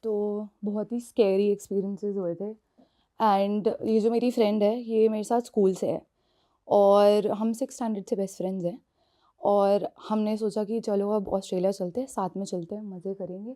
तो बहुत ही scary experiences हुए थे। एंड ये जो मेरी फ्रेंड है ये मेरे साथ स्कूल से है और हम 6th स्टैंडर्ड से बेस्ट फ्रेंड्स हैं। और हमने सोचा कि चलो अब ऑस्ट्रेलिया चलते हैं, साथ में चलते हैं, मज़े करेंगे।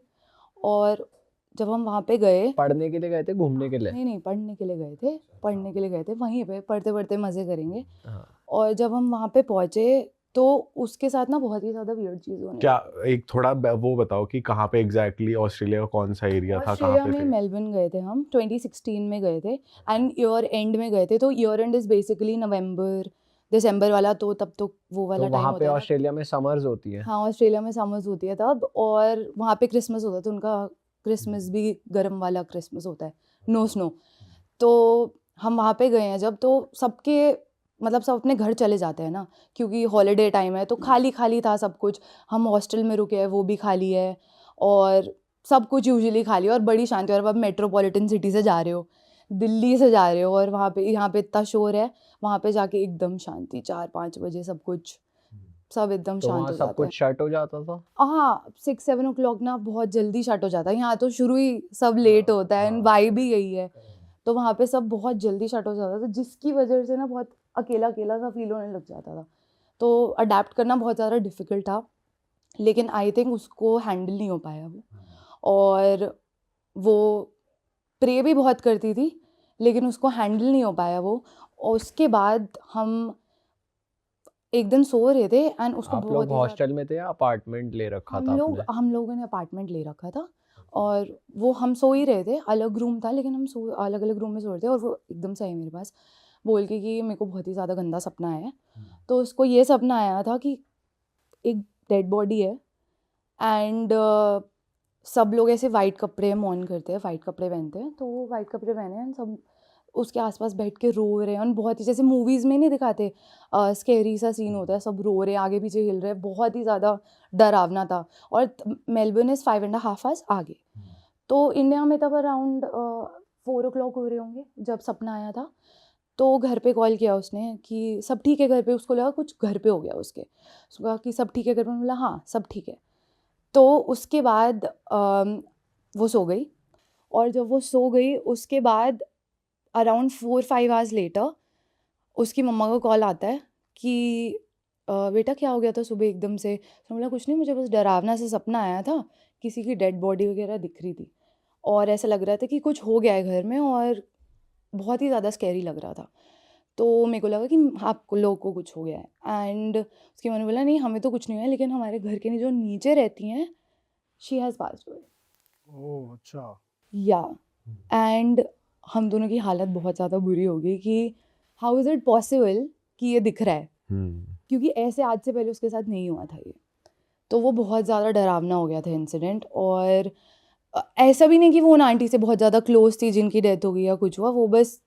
और जब हम वहाँ पे गए, पढ़ने के लिए गए थे, घूमने के लिए? नहीं पढ़ने के लिए गए थे, पढ़ने के लिए गए थे, वहीं पे पढ़ते पढ़ते मज़े करेंगे। हाँ। और जब हम वहाँ पे पहुँचे तो उसके साथ ना बहुत ही ज़्यादा वियर्ड चीज़ होने क्या लगी। एक थोड़ा वो बताओ कि कहाँ पे एग्जैक्टली ऑस्ट्रेलिया का कौन सा एरिया था, कहाँ ऑस्ट्रेलिया पे में थे? मेलबर्न गए थे हम, 2016 में गए थे एंड ईयर एंड में गए थे। तो ईयर एंड इज़ बेसिकली नवंबर दिसंबर वाला, तो तब तो वो वाला तो टाइम वहाँ पे होता है ना। ऑस्ट्रेलिया में समर्स होती है? हाँ, ऑस्ट्रेलिया में समर्स होती है तब, और वहाँ पे क्रिसमस होता है, तो उनका क्रिसमस भी गर्म वाला क्रिसमस होता है, नो स्नो। तो हम वहाँ पे गए हैं जब, तो सबके मतलब सब अपने घर चले जाते हैं ना, क्योंकि हॉलीडे टाइम है, तो खाली खाली था सब कुछ। हम हॉस्टल में रुके हैं, वो भी खाली है, और सब कुछ यूजुअली खाली है और बड़ी शांति। और अब मेट्रोपॉलिटन सिटी से जा रहे हो, दिल्ली से जा रहे हो, और वहाँ पे यहाँ पे इतना शोर है, वहाँ पे जाके एकदम शांति, 4-5 बजे सब कुछ, सब एकदम तो शांत वहाँ हो सब जाता है। कुछ शट हो जाता था? हाँ, 6-7 ओ क्लॉक ना बहुत जल्दी शट हो जाता है। यहाँ तो शुरू ही सब लेट होता है एंड वाइब ही यही है। तो वहाँ पे सब बहुत जल्दी शट हो जाता था, जिसकी वजह से ना बहुत अकेला अकेला सा फील होने लग जाता था। तो अडेप्ट करना बहुत ज़्यादा डिफ़िकल्ट था, लेकिन आई थिंक उसको हैंडल नहीं हो पाया वो। और वो प्रे भी बहुत करती थी, लेकिन उसको हैंडल नहीं हो पाया वो। और उसके बाद हम एक दिन सो रहे थे एंड उसको आप बहुत लोग ही ज़्यादा, हॉस्टल में थे या अपार्टमेंट ले रखा था आपने? हम लोगों ने अपार्टमेंट ले रखा था। और वो हम सो ही रहे थे, अलग रूम था, लेकिन हम सो अलग अलग रूम में सो रहे थे। और वो एकदम से आई मेरे पास बोल के कि मेरे को बहुत ही ज़्यादा गंदा सपना आया है। तो उसको ये सपना आया था कि एक डेड बॉडी है एंड सब लोग ऐसे वाइट कपड़े मौन करते हैं, वाइट कपड़े पहनते हैं, तो वो वाइट कपड़े पहने हैं, सब उसके आसपास बैठ के रो रहे हैं। और बहुत ही जैसे मूवीज़ में नहीं दिखाते, स्कैरी सा सीन होता है, सब रो रहे हैं, आगे पीछे हिल रहे हैं, बहुत ही ज़्यादा डरावना था। और मेलबर्न इज़ 5.5 आवर्स आगे। तो इंडिया में तब अराउंड 4 ओ क्लॉक हो रहे होंगे जब सपना आया था। तो घर पे कॉल किया उसने कि सब ठीक है घर पे। उसको लगा कुछ घर पे हो गया उसके, उसको कहा कि सब ठीक है घर पे, बोला हाँ सब ठीक है। तो उसके बाद वो सो गई। और जब वो सो गई उसके बाद अराउंड 4-5 आवर्स लेटर उसकी मम्मा का कॉल आता है कि बेटा क्या हो गया था सुबह एकदम से। तो बोला कुछ नहीं, मुझे बस डरावना सा सपना आया था, किसी की डेड बॉडी वगैरह दिख रही थी और ऐसा लग रहा था कि कुछ हो गया है घर में, और बहुत ही ज़्यादा स्कैरी लग रहा था। तो मेरे को लगा कि आपको लोगों को कुछ हो गया है। एंड उसकी मम्मी ने बोला नहीं हमें तो कुछ नहीं हुआ है, लेकिन हमारे घर के जो नीचे रहती हैं शी हैज़ पास्ड अवे। ओह अच्छा। या एंड हम दोनों की हालत बहुत ज़्यादा बुरी हो गई कि हाउ इज़ इट पॉसिबल कि ये दिख रहा है, क्योंकि ऐसे आज से पहले उसके साथ नहीं हुआ था ये। तो वो बहुत ज़्यादा डरावना हो गया था इंसिडेंट। और ऐसा भी नहीं कि वो उन आंटी से बहुत ज़्यादा क्लोज थी जिनकी डेथ हो गई या कुछ हुआ, वो बस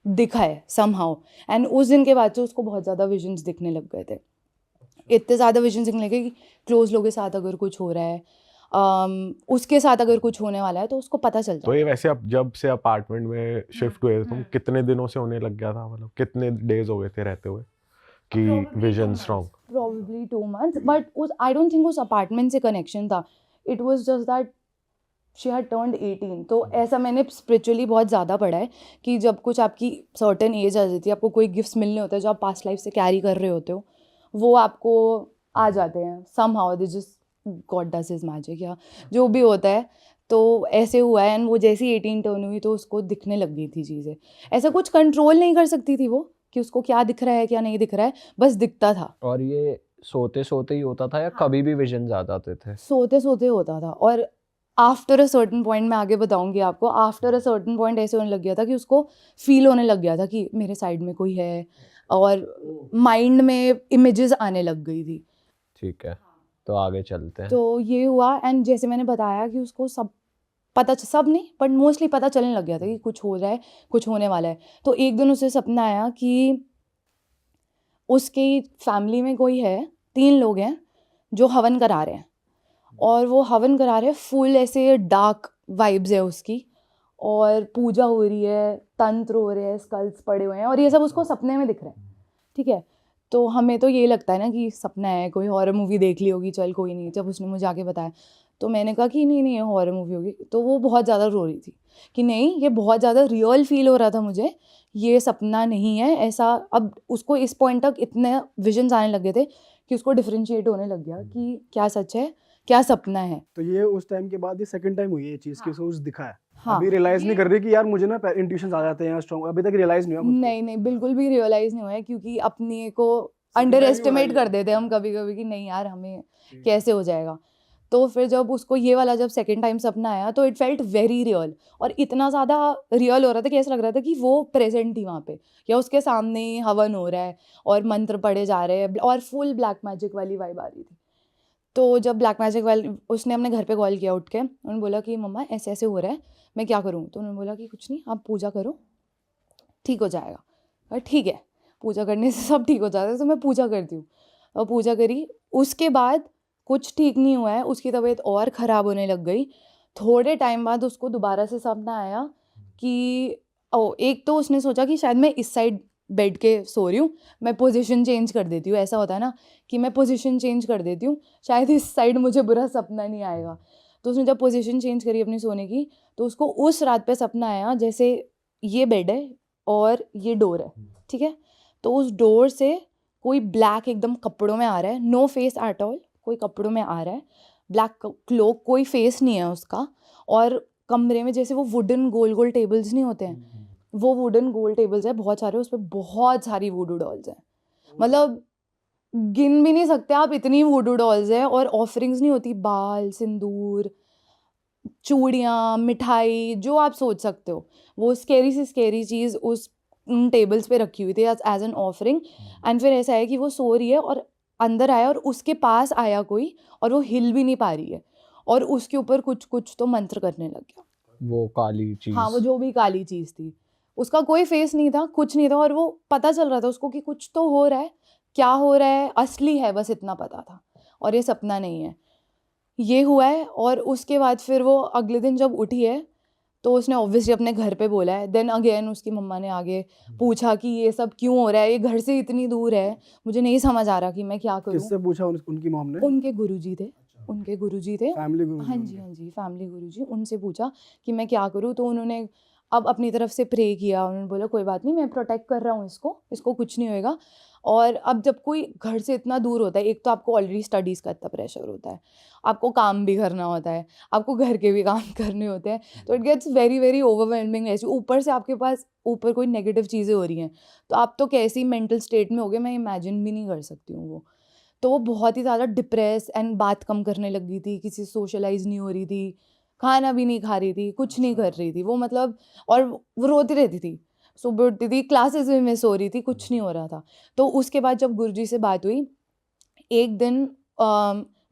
दिखा है समहाउ। एंड उस दिन के बाद से उसको बहुत ज़्यादा विजन्स दिखने लग गए थे, इतने ज़्यादा विजन्स दिखने लगे कि क्लोज लोगों के साथ अगर कुछ हो रहा है, उसके साथ अगर कुछ होने वाला है तो उसको पता चल तो ये जाता है। वैसे अब जब से अपार्टमेंट में शिफ्ट हुए तुम, कितने दिनों से होने लग गया था, मतलब कितने डेज हो गए थे रहते हुए कि visions wrong? Probably 2 months, but I don't think उस अपार्टमेंट से कनेक्शन था। It was just that she had turned 18। तो ऐसा मैंने स्पिरिचुअली बहुत ज़्यादा पढ़ा है कि जब कुछ आपकी सर्टेन एज आ जाती है, आपको कोई गिफ्ट्स मिलने होते हैं जो आप पास्ट लाइफ से कैरी कर रहे होते हो, वो आपको आ जाते हैं somehow, they just God does his magic या जो भी होता है। तो ऐसे हुआ है एंड वो जैसी 18 टर्न हुई तो उसको दिखने लग गई थी चीज़ें। ऐसा कुछ कंट्रोल नहीं कर सकती थी वो कि उसको क्या दिख रहा है क्या नहीं दिख रहा है, बस दिखता था। और ये सोते सोते ही होता था या कभी भी विजन्स आ जाते थे? सोते सोते होता था। और आफ्टर अ सर्टेन पॉइंट, मैं आगे बताऊंगी आपको, आफ्टर अ सर्टेन पॉइंट ऐसे होने लग गया था कि उसको फील होने लग गया था कि मेरे साइड में कोई है, और माइंड में इमेजेस आने लग गई थी। ठीक है, तो आगे चलते हैं। तो ये हुआ एंड जैसे मैंने बताया कि उसको सब सब नहीं बट मोस्टली पता चलने लग गया था कि कुछ हो रहा है, कुछ होने वाला है। तो एक दिन उसे सपना आया कि उसकी फैमिली में कोई है, 3 लोग हैं जो हवन करा रहे हैं, और वो हवन करा रहे हैं, फुल ऐसे डार्क वाइब्स है उसकी, और पूजा हो रही है, तंत्र हो रहे हैं, स्कल्स पड़े हुए हैं, और ये सब उसको सपने में दिख रहा है। ठीक है, तो हमें तो ये लगता है ना कि सपना है, कोई हॉरर मूवी देख ली होगी, चल कोई नहीं। जब उसने मुझे आके बताया तो मैंने कहा कि नहीं नहीं ये हॉरर मूवी होगी। तो वो बहुत ज़्यादा रो रही थी कि नहीं ये बहुत ज़्यादा रियल फील हो रहा था मुझे, ये सपना नहीं है ऐसा। अब उसको इस पॉइंट तक इतने विजन्स आने लगे थे कि उसको डिफरेंशिएट होने लग गया कि क्या सच है क्या सपना है। तो ये उस टाइम के बाद ये सेकंड टाइम हुई है ये चीज कि उसको दिखा है। हाँ अभी रियलाइज नहीं कर रही कि यार मुझे ना इंट्यूशंस आ जाते हैं स्ट्रॉन्ग, अभी तक रियलाइज नहीं हुआ खुद को। नहीं नहीं बिल्कुल भी रियलाइज नहीं हुआ है, क्योंकि अपने को time अंडर ही हो एस्टिमेट रहा है कर देते हैं हम कभी कभी कि नहीं यार हमें कैसे हो जाएगा। तो फिर जब उसको ये वाला जब सेकंड टाइम सपना आया तो इट फेल्ट वेरी रियल, और इतना ज़्यादा रियल हो रहा था कि ऐसा लग रहा था कि वो प्रेजेंट थी वहाँ पे, या उसके सामने ही हवन हो रहा है और मंत्र पढ़े जा रहे हैं और फुल ब्लैक मैजिक वाली वाइब आ रही थी। तो जब ब्लैक मैजिक वाली उसने अपने घर पे कॉल किया उठ के, उन्होंने बोला कि मम्मा ऐसे ऐसे हो रहा है मैं क्या करूँ। तो उन्होंने बोला कि कुछ नहीं आप पूजा करो ठीक हो जाएगा। और ठीक है पूजा करने से सब ठीक हो जाता है, तो मैं पूजा करती हूँ और पूजा करी। उसके बाद कुछ ठीक नहीं हुआ है, उसकी तबीयत और ख़राब होने लग गई। थोड़े टाइम बाद उसको दोबारा से सपना आया कि एक तो उसने सोचा कि शायद मैं इस साइड बेड के सो रही हूँ, मैं पोजीशन चेंज कर देती हूँ, ऐसा होता है ना कि मैं पोजीशन चेंज कर देती हूँ शायद इस साइड मुझे बुरा सपना नहीं आएगा। तो उसने जब पोजीशन चेंज करी अपनी सोने की, तो उसको उस रात पे सपना आया जैसे ये बेड है और ये डोर है, ठीक है। तो उस डोर से कोई ब्लैक एकदम कपड़ों में आ रहा है, नो फेस एट ऑल, कोई कपड़ों में आ रहा है, ब्लैक क्लोक, कोई फेस नहीं है उसका। और कमरे में जैसे वो वुडन गोल गोल टेबल्स नहीं होते हैं, वो वुडन गोल टेबल्स है बहुत सारे, उस पर बहुत सारी वुडू डॉल्स हैं, मतलब गिन भी नहीं सकते आप इतनी वुडू डॉल्स हैं। और ऑफरिंग्स नहीं होती, बाल, सिंदूर, चूड़ियाँ, मिठाई, जो आप सोच सकते हो वो स्केरी से स्केरी चीज़ उस उन टेबल्स पे रखी हुई थी एज एन ऑफरिंग। एंड फिर ऐसा है कि वो सो रही है और अंदर आया और उसके पास आया कोई, और वो हिल भी नहीं पा रही है और उसके ऊपर कुछ कुछ तो मंत्र करने लग गया। वो काली चीज। हाँ वो जो भी काली चीज़ थी, उसका कोई फेस नहीं था, कुछ नहीं था, और वो पता चल रहा था उसको कि कुछ तो हो रहा है, क्या हो रहा है असली है बस इतना पता था, और ये सपना नहीं है। ये हुआ है। और उसके बाद फिर वो अगले दिन जब उठी है तो उसने ऑब्वियसली अपने घर पे बोला है। देन अगेन उसकी मम्मा ने आगे पूछा कि ये सब क्यों हो रहा है, ये घर से इतनी दूर है, मुझे नहीं समझ आ रहा कि मैं क्या करूँ। किससे पूछा उनकी मॉम ने? उनके गुरुजी थे, उनके गुरुजी थे, फैमिली गुरु? हाँ जी हाँ जी फैमिली गुरुजी, उनसे पूछा कि मैं क्या करूँ। तो उन्होंने अब अपनी तरफ से प्रे किया, उन्होंने बोला कोई बात नहीं मैं प्रोटेक्ट कर रहा हूँ इसको, इसको कुछ नहीं होएगा। और अब जब कोई घर से इतना दूर होता है, एक तो आपको ऑलरेडी स्टडीज़ का इतना प्रेशर होता है, आपको काम भी करना होता है, आपको घर के भी काम करने होते हैं, तो it gets very very overwhelming. ऐसे ऊपर से आपके पास ऊपर कोई नेगेटिव चीज़ें हो रही हैं, तो आप तो कैसी मेंटल स्टेट में होगे मैं इमेजिन भी नहीं कर सकती हूँ वो। तो वो बहुत ही ज़्यादा डिप्रेस एंड बात कम करने लगी थी, किसी से सोशलाइज नहीं हो रही थी, खाना भी नहीं खा रही थी, कुछ नहीं कर रही थी वो, मतलब और वो रोती रहती थी, सुबह उठती थी, क्लासेस में मिस हो रही थी, कुछ नहीं हो रहा था। तो उसके बाद जब गुरुजी से बात हुई एक दिन,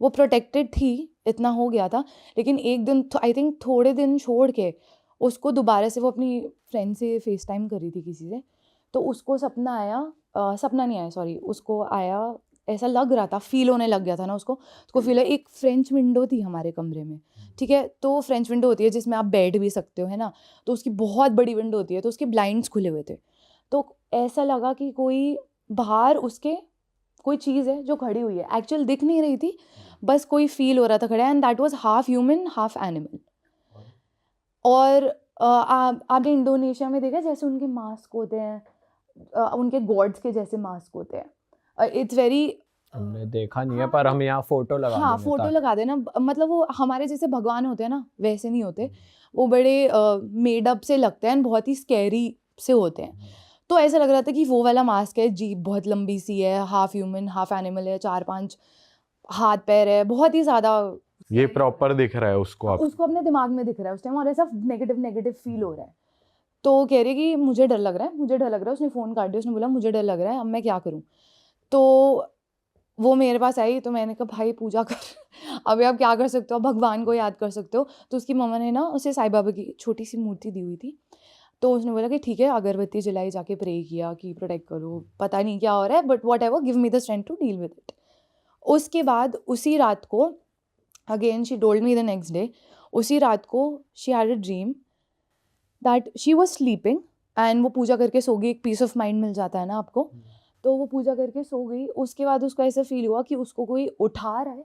वो प्रोटेक्टेड थी, इतना हो गया था। लेकिन एक दिन आई थिंक थोड़े दिन छोड़ के उसको दोबारा से वो अपनी फ्रेंड से फेस टाइम कर रही थी किसी से, तो उसको सपना आया, सपना नहीं आया सॉरी, उसको आया, ऐसा लग रहा था, फील होने लग गया था ना उसको फील है। एक फ्रेंच विंडो थी हमारे कमरे में, ठीक है। तो फ्रेंच विंडो होती है जिसमें आप बैठ भी सकते हो, है ना, तो उसकी बहुत बड़ी विंडो होती है, तो उसके ब्लाइंड्स खुले हुए थे। तो ऐसा लगा कि कोई बाहर उसके कोई चीज़ है जो खड़ी हुई है, एक्चुअल दिख नहीं रही थी, बस कोई फील हो रहा था खड़ा, and that was half human half animal. और आपने इंडोनेशिया में देखा जैसे उनके मास्क होते हैं, उनके गॉड्स के जैसे मास्क होते हैं, इट्स वेरी, हमने देखा नहीं है पर हम यहाँ फोटो लगा हाँ देंगे फोटो ताकि- लगा देना, मतलब वो हमारे जैसे भगवान होते हैं ना वैसे नहीं होते, वो बड़े मेड अप से लगते हैं, बहुत ही स्कैरी से होते हैं। तो ऐसा लग रहा था कि वो वाला मास्क है, जीभ बहुत लंबी सी है, हाफ ह्यूमन हाफ एनिमल है, 4-5 हाथ पैर है, बहुत ही ज़्यादा ये प्रॉपर दिख रहा है उसको आप? उसको अपने दिमाग में दिख रहा है उस टाइम, और ऐसा नेगेटिव नेगेटिव फील हो रहा है। तो वो कह रही कि मुझे डर लग रहा है, मुझे डर लग रहा है, उसने फ़ोन काट दिया, उसने बोला मुझे डर लग रहा है, अब मैं क्या करूँ। तो वो मेरे पास आई, तो मैंने कहा भाई पूजा कर अभी आप क्या कर सकते हो, भगवान को याद कर सकते हो। तो उसकी मम्मा ने ना उसे साईं बाबा की छोटी सी मूर्ति दी हुई थी, तो उसने बोला कि ठीक है, अगरबत्ती जलाई, जाके प्रे किया कि प्रोटेक्ट करो, पता नहीं क्या हो रहा है but whatever, give me the strength to deal with it. उसके बाद उसी रात को again she told me the next day, उसी रात को she had a dream that she was sleeping and वो पूजा करके सो गई, एक पीस ऑफ माइंड मिल जाता है ना आपको। तो वो पूजा करके सो गई, उसके बाद उसको ऐसा फील हुआ कि उसको कोई उठा रहा है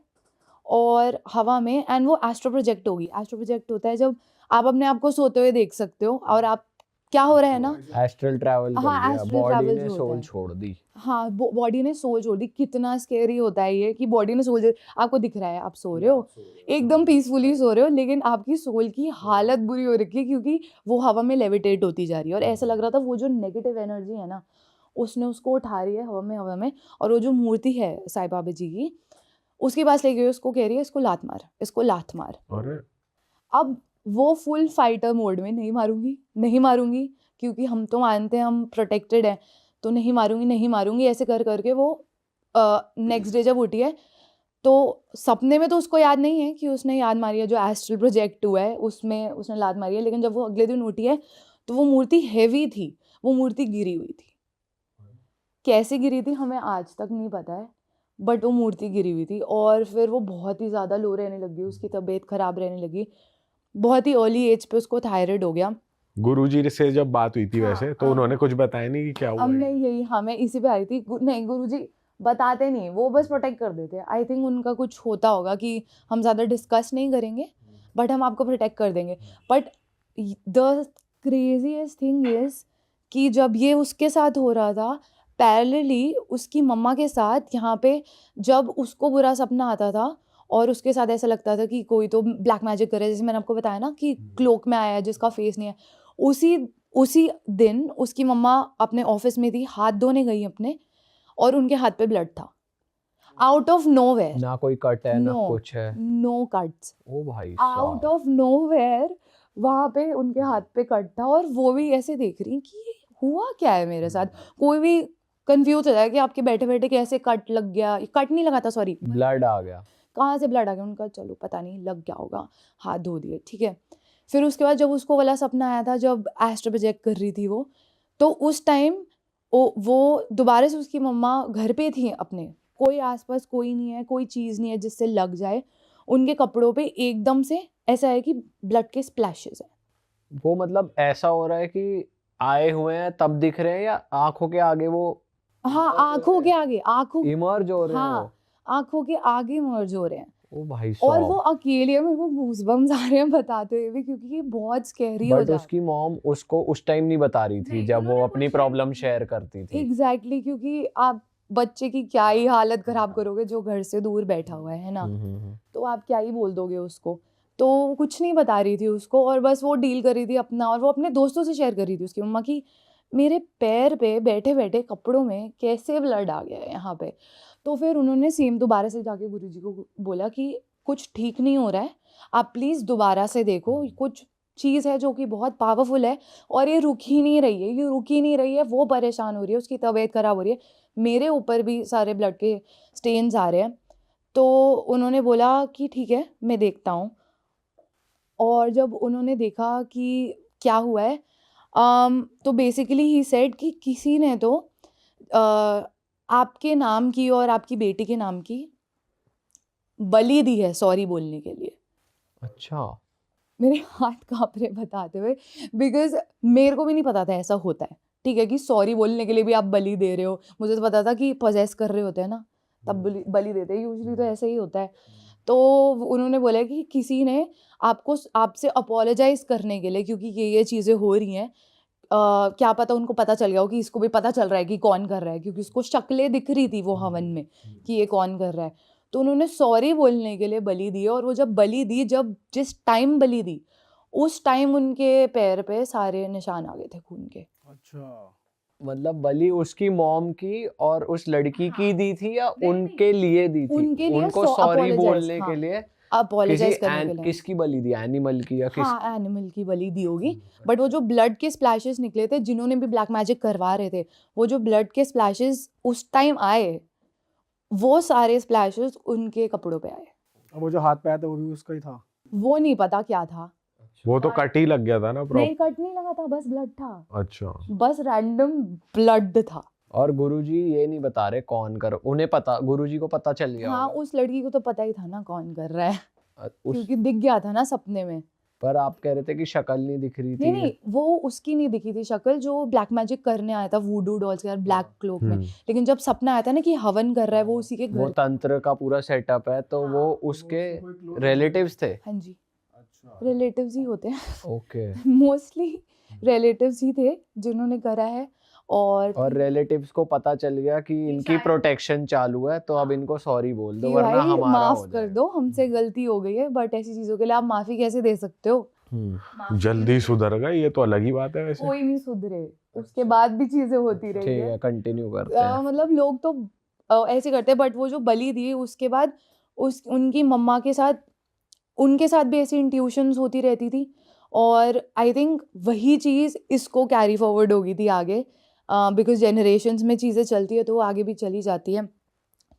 और हवा में, एंड वो एस्ट्रो प्रोजेक्ट होगी। एस्ट्रो प्रोजेक्ट होता है जब आप अपने आप को सोते हुए देख सकते हो और आप क्या हो रहा है ना, एस्ट्रल ट्रैवल कर हाँ, लिया, एस्ट्रल बॉडी ट्रैवल ने जो होता सोल है, छोड़ दी। हाँ, बॉडी ने सोल छोड़ दी। कितना स्केरी होता है ये कि बॉडी ने सोल, आपको दिख रहा है आप सो रहे हो, एकदम पीसफुली सो रहे हो, लेकिन आपकी सोल की हालत बुरी हो रखी है क्योंकि वो हवा में लेविटेट होती जा रही है। और ऐसा लग रहा था वो जो नेगेटिव एनर्जी है ना, उसने उसको उठा रही है हवा में। और वो जो मूर्ति है साईं बाबा जी की, उसके पास ले गई, उसको कह रही है इसको लात मार, इसको लात मार। अरे अब वो फुल फाइटर मोड में, नहीं मारूंगी, नहीं मारूंगी, क्योंकि हम तो मानते हैं हम प्रोटेक्टेड हैं, तो नहीं मारूंगी, नहीं मारूंगी, ऐसे कर करके वो नेक्स्ट डे जब उठी है तो सपने में तो उसको याद नहीं है कि उसने याद मारी है, जो एस्ट्रल प्रोजेक्ट हुआ है उसमें उसने लात मारी है। लेकिन जब वो अगले दिन उठी है तो वो मूर्ति हैवी थी, वो मूर्ति गिरी हुई थी। कैसे गिरी थी हमें आज तक नहीं पता है, बट वो मूर्ति गिरी हुई थी। और फिर वो बहुत ही ज़्यादा लो रहने लगी, उसकी तबीयत ख़राब रहने लगी, बहुत ही अर्ली एज पे उसको थायराइड हो गया। गुरुजी से जब बात हुई थी वैसे तो उन्होंने कुछ बताया नहीं कि क्या हुआ अब है? मैं यही, हाँ, मैं इसी पे आई थी। नहीं, गुरुजी बताते नहीं, वो बस प्रोटेक्ट कर देते हैं। आई थिंक उनका कुछ होता होगा कि हम ज़्यादा डिस्कस नहीं करेंगे, बट हम आपको प्रोटेक्ट कर देंगे। But the craziest thing is कि जब ये उसके साथ हो रहा था, पैरेलली उसकी मम्मा के साथ यहाँ पे जब उसको बुरा सपना आता था और उसके साथ ऐसा लगता था कि कोई तो ब्लैक मैजिक करे, जैसे मैंने आपको बताया ना कि क्लोक में आया है जिसका फेस नहीं है, उसी दिन उसकी मम्मा अपने ऑफिस में थी, हाथ धोने गई अपने, और उनके हाथ पे ब्लड था, आउट ऑफ नोवेयर। ना कोई कट है ना नो, कुछ है। नो कट्स, ओ भाई आउट साहब। ऑफ नोवेयर वहां पे उनके हाथ पे कट था। और वो भी ऐसे देख रही कि ये हुआ क्या है मेरे साथ। कोई भी कंफ्यूज हो जाए कि आपके बैठे बैठे कैसे कट लग गया, कट नहीं लगा था, सॉरी, ब्लड आ गया। कहाँ से ब्लड आ गया उनका, चलो पता नहीं, लग गया होगा, हाथ धो दिए, ठीक है। फिर उसके बाद जब उसको वाला सपना आया था जब एस्ट्रो प्रोजेक्ट कर रही थी वो, तो उस टाइम वो दोबारा से उसकी मम्मा घर पे थी अपने, कोई आसपास कोई नहीं है, कोई चीज़ नहीं है जिससे लग जाए। उनके कपड़ों पे एकदम से ऐसा है कि ब्लड के स्प्लैशेस है। वो मतलब ऐसा हो रहा है कि आए हुए हैं तब दिख रहे हैं या आंखों के आगे वो हाँ, आंखों के आगे, आंखों, इमर्ज हो रहे हैं हाँ, आंखों के आगे मर्ज हो रहे हैं। वो? ओ भाई और वो साहब। अकेले है, मेरे को गूज़बम्स आ रहे हैं बताते हुए भी, क्योंकि ये बहुत स्कैरी हो बट जाता है। उसकी मॉम उसको उस टाइम नहीं बता रही थी नहीं, जब वो उन्होंने अपनी कुछ प्रॉब्लम नहीं शेयर करती थी। एग्जैक्टली, क्योंकि आप बच्चे की क्या ही हालत खराब करोगे जो घर से दूर बैठा हुआ है ना, तो आप क्या ही बोल दोगे उसको। तो वो कुछ नहीं बता रही थी उसको, और बस वो डील कर रही थी अपना, और वो अपने दोस्तों से शेयर कर रही थी उसकी मम्मा की मेरे पैर पे बैठे बैठे कपड़ों में कैसे ब्लड आ गया है यहाँ पे। तो फिर उन्होंने सेम दोबारा से जाके गुरुजी को बोला कि कुछ ठीक नहीं हो रहा है, आप प्लीज़ दोबारा से देखो, कुछ चीज़ है जो कि बहुत पावरफुल है और ये रुक ही नहीं रही है, ये रुक ही नहीं रही है। वो परेशान हो रही है, उसकी तबीयत ख़राब हो रही है, मेरे ऊपर भी सारे ब्लड के स्टेन्स आ रहे हैं। तो उन्होंने बोला कि ठीक है, मैं देखता हूँ। और जब उन्होंने देखा कि क्या हुआ है, तो बेसिकली ही सेड कि किसी ने तो आपके नाम की और आपकी बेटी के नाम की बलि दी है सॉरी बोलने के लिए। अच्छा। मेरे हाथ काँप रहे बताते हुए, बिकॉज़ मेरे को भी नहीं पता था ऐसा होता है, ठीक है, कि सॉरी बोलने के लिए भी आप बलि दे रहे हो। मुझे तो पता था कि पॉसेस कर रहे होते हैं ना, तब बलि देते हैं, यूजुअली तो ऐसा ही होता है। तो उन्होंने बोला कि किसी ने आपसे अपोलोजाइज़ करने के लिए, क्योंकि ये चीज़ें हो रही हैं, क्या पता उनको पता चल गया हो कि इसको भी पता चल रहा है कि कौन कर रहा है, क्योंकि उसको शक्लें दिख रही थी वो हवन में कि ये कौन कर रहा है। तो उन्होंने सॉरी बोलने के लिए बलि दी, और वो जब बलि दी, जब जिस टाइम बलि दी, उस टाइम उनके पैर पे सारे निशान आ गए थे खून के। अच्छा, मतलब बलि उसकी मॉम की और उस लड़की की दी थी या नहीं, उनके लिए दी थी? उनके लिए उनको सॉरी apologize, बोलने हाँ, के लिए अपोलोजाइज करने के लिए। किसकी बलि दी? एनिमल की या किस? हाँ, एनिमल की बलि दी होगी। बट वो जो ब्लड के स्प्लैशेस निकले थे, जिन्होंने भी ब्लैक मैजिक करवा रहे थे, वो जो ब्लड के स्प्लैशेस उस टाइम आए, वो सारे स्प्लैशेस उनके कपड़ों पे आए। अब वो जो हाथ पे आया था वो भी उसका ही था। वो नहीं पता क्या था। वो तो कट ही लग गया था ना नहीं, कट नहीं लगा था, बस ब्लड था, अच्छा। बस रैंडम ब्लड था। और गुरुजी ये नहीं बता रहे कौन कर, उन्हें पता, गुरुजी को पता चल गया हाँ, होगा। उस लड़की को तो पता ही था ना कौन कर रहा है, उस क्योंकि दिख गया था ना सपने में। पर आप कह रहे थे कि शक्ल नहीं दिख रही नहीं थी। नहीं, वो उसकी नहीं दिखी थी शक्ल, जो ब्लैक मैजिक करने आया था वूडू डॉल्स के साथ ब्लैक क्लोक में। लेकिन जब सपना आया था ना कि हवन कर रहा है वो उसी के वो घर। तंत्र का पूरा सेटअप है, तो वो उसके रिलेटिव्स थे। हाँ जी, रिलेटिव्स ही होते हैं ओके। मोस्टली रिलेटिव्स ही थे जिन्होंने करा है। और रिलेटिव्स को पता चल गया कि इनकी प्रोटेक्शन चालू है, तो अब इनको सॉरी बोल दो कि वरना भाई हमारा माफ हो कर जाएगा। दो, हमसे गलती हो गई है, बट ऐसी चीजों के लिए आप माफी कैसे दे सकते हो? जल्दी सुधर गए, ये तो अलग ही बात है वैसे। कोई नहीं सुधरे, उसके बाद भी चीजें होती रही ठीक है। है, कंटिन्यू करते हैं। मतलब लोग तो ऐसे करते हैं, बट वो जो बलि दी उसके बाद उनकी मम्मा के साथ, उनके साथ भी ऐसी इंट्यूशंस होती रहती थी। और आई थिंक वही चीज़ इसको कैरी फॉरवर्ड होगी थी आगे, बिकॉज जनरेशन्स में चीज़ें चलती है तो वो आगे भी चली जाती है।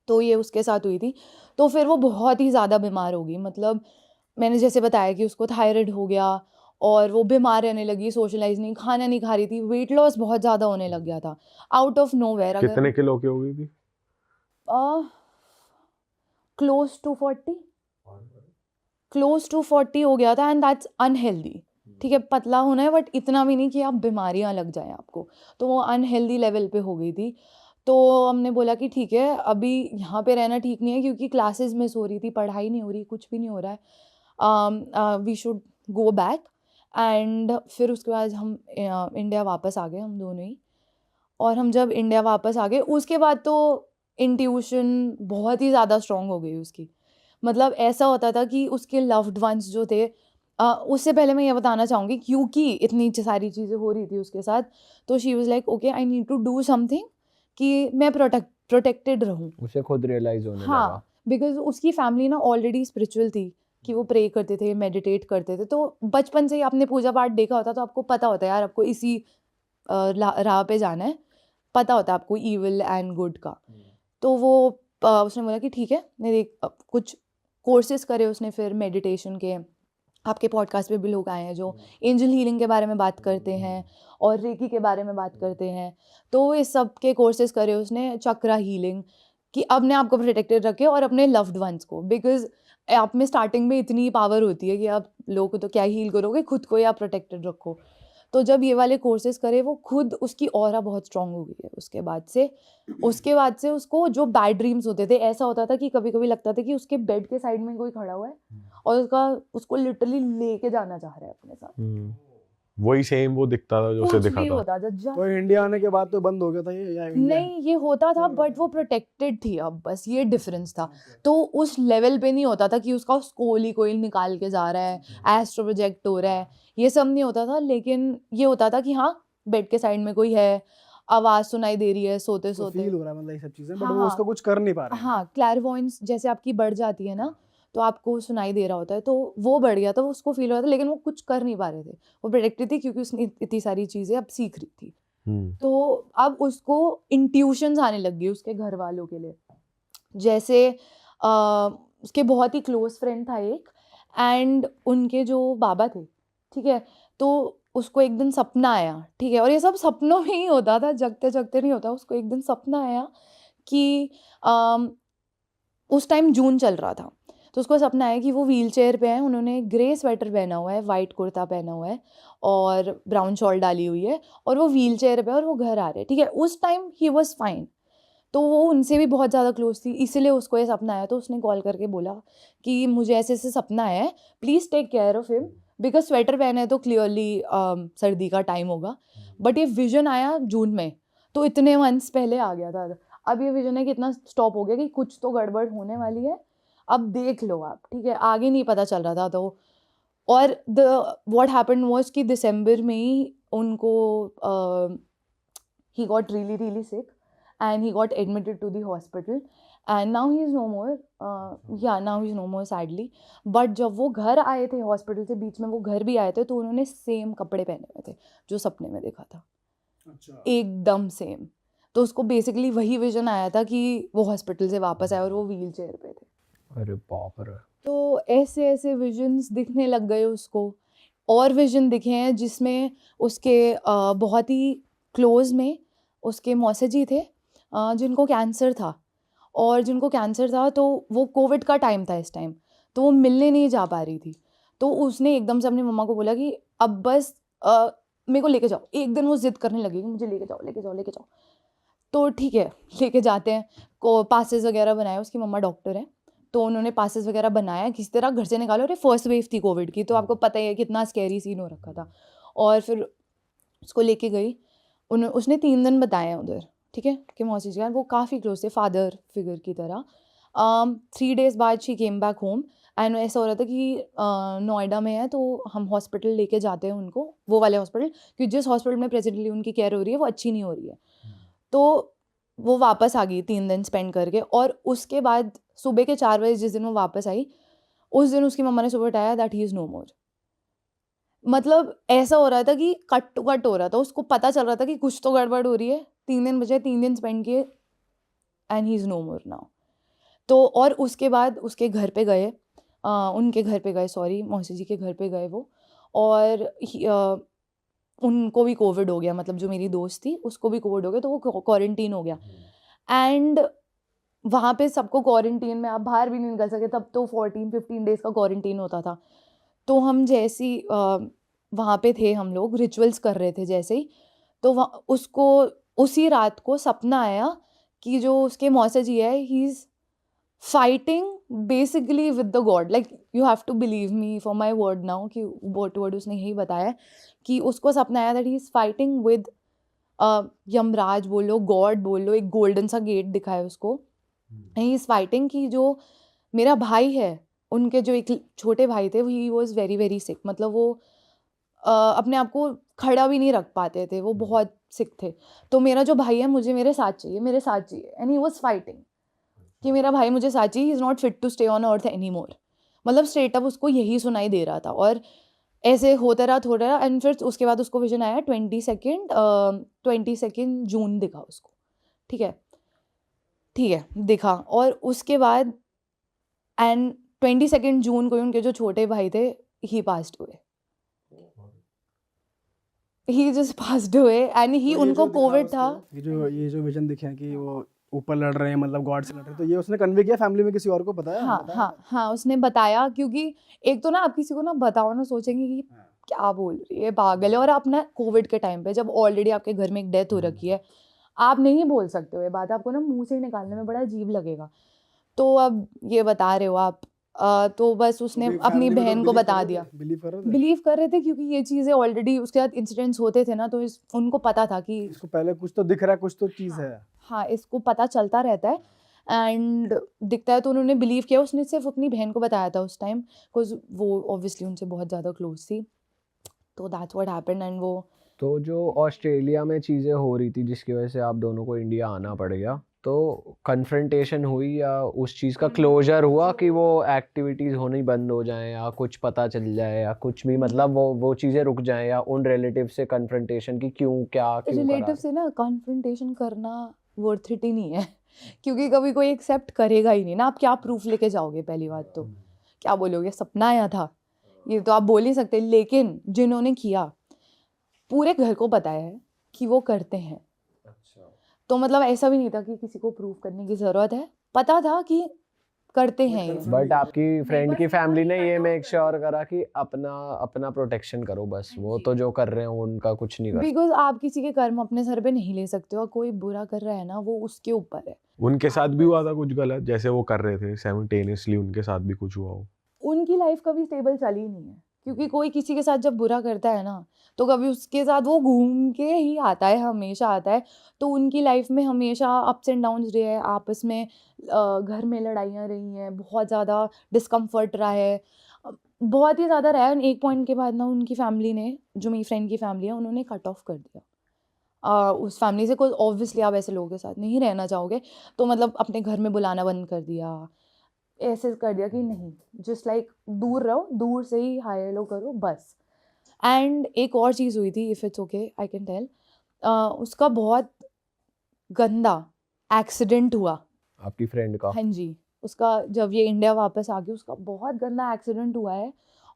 तो ये उसके साथ हुई थी। तो फिर वो बहुत ही ज़्यादा बीमार हो गई, मतलब मैंने जैसे बताया कि उसको थायराइड हो गया और वो बीमार रहने लगी, सोशलाइज नहीं, खाना नहीं खा रही थी, वेट लॉस बहुत ज़्यादा होने लग गया था आउट ऑफ नोवेयर। कितने किलो की हो गई थी? क्लोज टू 40, क्लोज टू 40 हो गया था, एंड दैट्स अनहेल्दी। ठीक है, पतला होना है बट इतना भी नहीं कि आप बीमारियां लग जाएं आपको, तो वो अनहेल्दी लेवल पे हो गई थी। तो हमने बोला कि ठीक है, अभी यहाँ पे रहना ठीक नहीं है क्योंकि क्लासेस मिस हो रही थी, पढ़ाई नहीं हो रही, कुछ भी नहीं हो रहा है, we should go back. And फिर उसके बाद हम इंडिया वापस आ गए, हम दोनों ही। और हम जब इंडिया वापस आ गए उसके बाद तो इंट्यूशन बहुत ही ज़्यादा स्ट्रॉन्ग हो गई उसकी। मतलब ऐसा होता था कि उसके लव्ड वंस जो थे, उससे पहले मैं ये बताना चाहूँगी क्योंकि इतनी सारी चीज़ें हो रही थी उसके साथ, तो she was like okay I need to do something कि मैं प्रोटेक्टेड रहूँ। उसे खुद रियलाइज होने लगा। हाँ, बिकॉज उसकी फैमिली ना ऑलरेडी स्पिरिचुअल थी कि वो प्रे करते थे, मेडिटेट करते थे, तो बचपन से ही आपने पूजा पाठ देखा होता तो आपको पता होता है यार आपको इसी राह पे जाना है, पता होता है आपको ईविल एंड गुड का। तो वो उसने बोला कि ठीक है, मेरे कुछ कोर्सेज करे उसने, फिर मेडिटेशन के, आपके पॉडकास्ट पे भी लोग आए हैं जो एंजल हीलिंग के बारे में बात करते हैं और रेकी के बारे में बात करते हैं, तो इस सब के कोर्सेज करे उसने, चक्रा हीलिंग, कि अपने आप को प्रोटेक्टेड रखे और अपने लव्ड वंस को, बिकॉज आप में स्टार्टिंग में इतनी पावर होती है कि आप लोगों को तो क्या हील करोगे, खुद को ही आप प्रोटेक्टेड रखो। तो जब ये वाले कोर्सेज करे वो खुद, उसकी ऑरा बहुत स्ट्रांग हो गई है उसके बाद से उसको जो बैड ड्रीम्स होते थे, ऐसा होता था कि कभी कभी लगता था कि उसके बेड के साइड में कोई खड़ा हुआ है और उसको लिटरली लेके जाना चाह रहा है अपने साथ। वही सेम वो दिखता था जो उसे कुछ दिखा भी था। होता जस्ट तो इंडिया आने के बाद तो बंद हो गया था ये, या इंडिया नहीं, ये होता था बट वो प्रोटेक्टेड थी, अब बस ये डिफरेंस था। तो उस लेवल पे नहीं होता था कि उसका स्कोल ही कोई निकाल के जा रहा है, एस्ट्रो प्रोजेक्ट हो रहा है, ये सब नहीं होता था। लेकिन ये होता था कि हाँ, बेड के साइड में कोई है, आवाज सुनाई दे रही है सोते तो सोते। फील हो रहा है, मतलब ये सब चीजें, बट हाँ वो उसका कुछ कर नहीं पा रहे हैं। हाँ, क्लैरवॉयंस जैसे आपकी बढ़ जाती है ना, तो आपको सुनाई दे रहा होता है, तो वो बढ़ गया था, उसको फील हो रहा था, लेकिन वो कुछ कर नहीं पा रहे थे। वो प्रोटेक्टेड थी क्योंकि उसने इतनी सारी चीजें अब सीख रही थी। तो अब उसको इंट्यूशंस आने लग गई उसके घर वालों के लिए। जैसे उसके बहुत ही क्लोज फ्रेंड था एक, एंड उनके जो बाबा थे, ठीक है, तो उसको एक दिन सपना आया, ठीक है, और ये सब सपनों में ही होता था, जगते जगते नहीं होता। उसको एक दिन सपना आया कि उस टाइम जून चल रहा था, तो उसको सपना आया कि वो व्हील चेयर पे है, उन्होंने ग्रे स्वेटर पहना हुआ है, वाइट कुर्ता पहना हुआ है और ब्राउन शॉल डाली हुई है, और वो व्हील चेयर पे और वो घर आ रहे हैं, ठीक है। उस टाइम ही वॉज फाइन, तो वो उनसे भी बहुत ज़्यादा क्लोज थी, इसलिए उसको ये सपना आया। तो उसने कॉल करके बोला कि मुझे ऐसे ऐसे सपना आया है, please take care of him, because sweater पहने तो क्लियरली सर्दी का टाइम होगा, बट ये विजन आया जून में, तो इतने मंथ्स पहले आ गया था। अब ये विजन है कि इतना स्टॉप हो गया कि कुछ तो गड़बड़ होने वाली है, अब देख लो आप, ठीक है। आगे नहीं पता चल रहा था। तो और व्हाट हैपेंड वाज कि दिसंबर में ही उनको he got really sick and he got admitted to the hospital and now he is no more, now he is no more sadly, but जब वो घर आए थे हॉस्पिटल से, बीच में वो घर भी आए थे, तो उन्होंने सेम कपड़े पहने हुए थे जो सपने में देखा था, एकदम सेम। तो उसको बेसिकली वही विजन आया था कि वो हॉस्पिटल से वापस आए और वो व्हील चेयर पे थे। अरे बाप रे। तो ऐसे ऐसे विजन्स दिखने लग गए उसको। और विजन दिखे हैं जिसमें उसके बहुत ही क्लोज में उसके मौसा जी थे, जिनको कैंसर था, और जिनको कैंसर था तो वो कोविड का टाइम था इस टाइम, तो वो मिलने नहीं जा पा रही थी। तो उसने एकदम से अपनी मम्मा को बोला कि अब बस मेरे को लेके जाओ। एक दिन वो जिद करने लगी कि मुझे लेके जाओ, लेके जाओ, लेके जाओ। तो ठीक है, लेके जाते हैं, को पासेस वगैरह बनाए, उसकी मम्मा डॉक्टर है, तो उन्होंने पासेस वगैरह बनाया, किसी तरह घर से निकालो। अरे फर्स्ट वेव थी कोविड की, तो आपको पता ही है कितना स्कैरी सीन हो रखा था। और फिर उसको लेके गई, उसने 3 दिन बताए उधर, ठीक है, कि मौसी जी वो काफ़ी क्लोज थे, फादर फिगर की तरह। 3 डेज़ बाद she came back home and ऐसा हो रहा था कि नोएडा में है, तो हम हॉस्पिटल लेके जाते हैं उनको, वो वाले हॉस्पिटल, क्योंकि जिस हॉस्पिटल में प्रेजेंटली उनकी केयर हो रही है वो अच्छी नहीं हो रही है। तो वो वापस आ गई 3 दिन स्पेंड करके, और उसके बाद सुबह के 4 बजे जिस दिन वो वापस आई, उस दिन उसकी मम्मा ने सुबह उठाया दैट ही इज़ नो मोर। मतलब ऐसा हो रहा था कि कट टू कट हो रहा था, उसको पता चल रहा था कि कुछ तो गड़बड़ हो रही है। 3 दिन बचे, 3 दिन स्पेंड किए and he is no more now. तो और उसके बाद उसके घर पे गए, उनके घर पे गए, सॉरी, मौसी जी के घर पे गए वो, और उनको भी कोविड हो गया, मतलब जो मेरी दोस्त थी उसको भी कोविड हो गया, तो वो क्वारंटीन हो गया। एंड वहाँ पे सबको क्वारंटीन में, आप बाहर भी नहीं निकल सके, तब तो 14-15 डेज़ का क्वारंटीन होता था। तो हम जैसी वहाँ पे थे, हम लोग रिचुअल्स कर रहे थे जैसे ही, तो उसको उसी रात को सपना आया कि जो उसके मौसा जी है, he is fighting basically with the god. Like you have to believe me for my word now, कि वर्ड टू वर्ड उसने यही बताया कि उसको सपना आया that he is fighting with Yamraj बोलो, गॉड बोलो, एक गोल्डन सा गेट दिखा है उसको। ही इज़ फाइटिंग कि जो मेरा भाई है, उनके जो एक छोटे भाई थे, he was very very sick, मतलब वो अपने आप को खड़ा भी नहीं रख पाते थे, वो बहुत सिक थे। तो मेरा जो भाई है, मुझे मेरे साथ चाहिए, मेरे साथ चाहिए, एंड ही वॉज फाइटिंग कि मेरा भाई मुझे साथ चाहिए, he is not fit to stay on earth any more. मतलब स्ट्रेट अप उसको यही सुनाई दे रहा था, और ऐसे होता रहा एंड फिर उसके बाद उसको विजन आया 22 जून दिखा उसको, ठीक है, दिखा। और उसके बाद एंड 22 जून को उनके जो छोटे भाई थे, ही पास्ड हुए, ही जस्ट पास्ड हुए एंड ही, उनको कोविड था। ये जो विजन दिखे हैं कि वो ऊपर लड़ रहे हैं, मतलब गॉड से लड़ रहे हैं, तो ये उसने कन्वे किया फैमिली में, किसी और को बताया? हाँ, उसने बताया, क्योंकि एक तो ना आप किसी को ना बताओ ना, सोचेंगे कि क्या बोल रही है, पागल है। और अपना कोविड के टाइम पे जब ऑलरेडी आपके घर में एक डेथ हो रखी है, आप नहीं बोल सकते हो ये बात, आपको ना मुंह से ही निकालने में बड़ा अजीब लगेगा। तो अब ये बता रहे हो आप, तो बस उसने अपनी बहन को बता दिया। बिलीव कर रहे थे क्योंकि ये चीज़ें ऑलरेडी उसके साथ इंसिडेंट्स होते थे ना, तो उनको पता था कि इसको पहले कुछ तो दिख रहा है, कुछ तो चीज़ है। हाँ, इसको पता चलता रहता है एंड दिखता है, तो उन्होंने बिलीव किया। उसने सिर्फ अपनी बहन को बताया था उस टाइम, बिकॉज वो ऑब्वियसली उनसे बहुत ज़्यादा क्लोज थी। तो दैट्स व्हाट हैपेंड। एंड वो तो जो ऑस्ट्रेलिया में चीज़ें हो रही थी जिसकी वजह से आप दोनों को इंडिया आना पड़ गया, तो कन्फ्रंटेशन हुई या उस चीज़ का क्लोजर हुआ कि वो एक्टिविटीज़ होनी बंद हो जाएं या कुछ पता चल जाए या कुछ भी, मतलब वो चीज़ें रुक जाएं, या उन रिलेटिव से कन्फ्रंटेशन की क्यों रिलेटिव से ना कन्फ्रंटेशन करना वर्थ इट ही नहीं है क्योंकि कभी कोई एक्सेप्ट करेगा ही नहीं ना। आप क्या प्रूफ लेके जाओगे? पहली बात तो क्या बोलोगे, सपना आया था, ये तो आप बोल ही सकते। लेकिन जिन्होंने किया, पूरे घर को पता है कि वो करते हैं। तो मतलब ऐसा भी नहीं था कि किसी को प्रूफ करने की ज़रूरत है, पता था कि करते हैं ये। बट आपकी फ्रेंड की फैमिली ने ये मेक श्योर करा कि अपना प्रोटेक्शन करो, बस वो तो जो कर रहे हो उनका कुछ नहीं कर। बिकॉज आप किसी के कर्म अपने सर पे नहीं ले सकते हो, और कोई बुरा कर रहा है ना, वो उसके ऊपर है। उनके साथ भी हुआ था कुछ गलत, जैसे वो कर रहे थे साइमल्टेनियसली, उनके साथ भी कुछ हुआ हो? उनकी लाइफ कभी स्टेबल चली नहीं है, क्योंकि कोई किसी के साथ जब बुरा करता है ना, तो कभी उसके साथ वो घूम के ही आता है, हमेशा आता है। तो उनकी लाइफ में हमेशा अप्स एंड डाउन्स रहे हैं, आपस में घर में लड़ाइयाँ रही हैं, बहुत ज़्यादा डिस्कम्फर्ट रहा है, बहुत ही ज़्यादा रहा है। एक पॉइंट के बाद ना उनकी फैमिली ने, जो मेरी फ्रेंड की फैमिली है, उन्होंने कट ऑफ कर दिया उस फैमिली से। कोई ऑब्वियसली आप ऐसे लोगों के साथ नहीं रहना चाहोगे, तो मतलब अपने घर में बुलाना बंद कर दिया, ऐसे कर दिया कि नहीं, जस्ट लाइक दूर रहो, दूर से ही हाय हेलो करो बस। एंड एक और चीज़ हुई थी, if it's okay I can tell, उसका बहुत गंदा एक्सीडेंट हुआ आपकी फ्रेंड का? हाँ जी, उसका जब ये इंडिया वापस आ गई, उसका बहुत गंदा एक्सीडेंट हुआ है।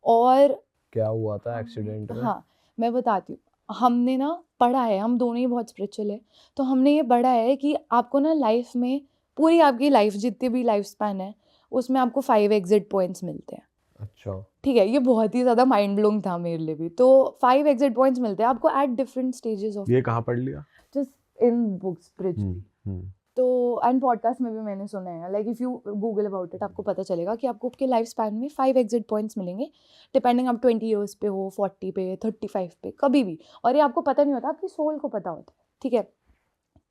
और क्या हुआ था एक्सीडेंट में? हाँ, मैं बताती हूँ। हमने ना पढ़ा है, हम दोनों ही बहुत स्पिरिचुअल है, तो हमने ये पढ़ा है कि आपको ना लाइफ में, पूरी आपकी लाइफ जितनी भी लाइफ स्पैन है, उसमें आपको 5 एग्जिट पॉइंट्स मिलते हैं। अच्छा ठीक है, ये बहुत ही ज़्यादा माइंड ब्लोइंग था मेरे लिए भी। तो 5 एग्जिट पॉइंट्स मिलते हैं आपको एट डिफरेंट स्टेजेस ऑफ ये कहाँ पढ़ लिया? Just in books bridge. Hmm. तो एंड पॉडकास्ट में भी मैंने सुना है, like if you Google about it आपको पता चलेगा कि आपको आपके लाइफ स्पैन में 5 एग्जिट पॉइंट्स मिलेंगे, डिपेंडिंग आप 20 ईयर्स पे हो, 40 पे, 35 पे, कभी भी। और ये आपको पता नहीं होता, आपकी सोल को पता होता है, ठीक है।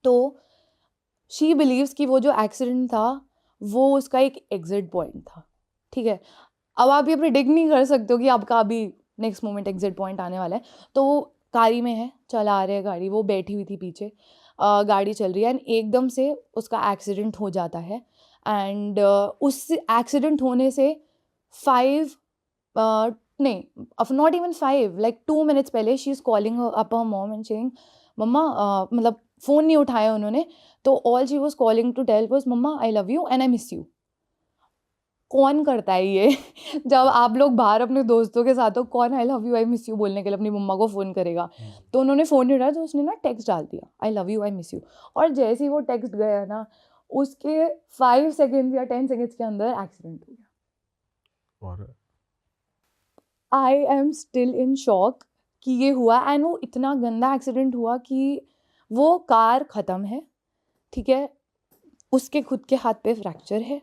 तो शी बिलीव्स कि वो जो एक्सीडेंट था वो उसका एक एग्जिट पॉइंट था, ठीक है। अब आप ये प्रिडिक्ट नहीं कर सकते हो कि आपका अभी नेक्स्ट मोमेंट एग्जिट पॉइंट आने वाला है। तो वो कारी में है, चला रहे गाड़ी, वो बैठी हुई थी पीछे, गाड़ी चल रही है एंड एकदम से उसका एक्सीडेंट हो जाता है। एंड उस एक्सीडेंट होने से 5 नहीं, of not even 5, like 2 minutes पहले she is calling up her mom and saying मम्मा, मतलब फ़ोन नहीं उठाया उन्होंने, तो all she was calling to tell was मम्मा I love you and I miss you. कौन करता है ये? जब आप लोग बाहर अपने दोस्तों के साथ हो, कौन आई love you I miss you बोलने के लिए अपनी मम्मा को फ़ोन करेगा? तो उन्होंने फ़ोन नहीं उठाया, तो उसने ना टेक्स्ट डाल दिया, आई love you I miss you. और जैसे ही वो टेक्स्ट गया ना, उसके 5 सेकेंड्स या 10 सेकेंड्स के अंदर एक्सीडेंट हो गया। और I am still in shock कि ये हुआ। एंड वो इतना गंदा एक्सीडेंट हुआ कि वो कार ख़त्म है, ठीक है, उसके खुद के हाथ पे फ्रैक्चर है,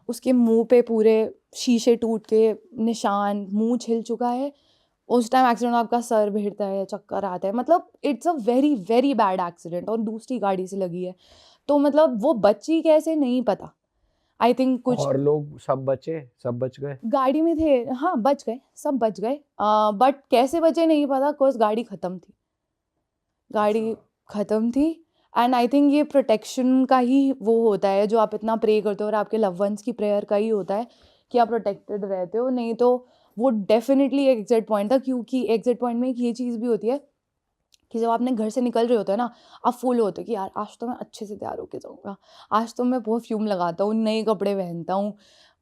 उसके मुंह पे पूरे शीशे टूट के निशान, मुंह छिल चुका है। उस टाइम एक्सीडेंट आपका सर भिड़ता है, चक्कर आता है, मतलब it's a very very bad accident, और दूसरी गाड़ी से लगी है। तो मतलब वो बची कैसे नहीं पता। आई थिंक कुछ और लोग सब बचे, सब बच गए? गाड़ी में थे, हाँ बच गए, सब बच गए, बट कैसे बचे नहीं पता, बिकॉज गाड़ी ख़त्म थी, गाड़ी ख़त्म थी। एंड आई थिंक ये प्रोटेक्शन का ही वो होता है, जो आप इतना प्रे करते हो, और आपके लव वंस की प्रेयर का ही होता है कि आप प्रोटेक्टेड रहते हो। नहीं तो वो डेफिनेटली एक एग्जिट पॉइंट था, क्योंकि एग्जिट पॉइंट में एक ये चीज़ भी होती है कि जब आपने घर से निकल रहे होते हो ना, आप फुल होते हो कि यार आज तो मैं अच्छे से तैयार होके जाऊँगा, आज तो मैं परफ्यूम लगाता हूँ, नए कपड़े पहनता हूँ,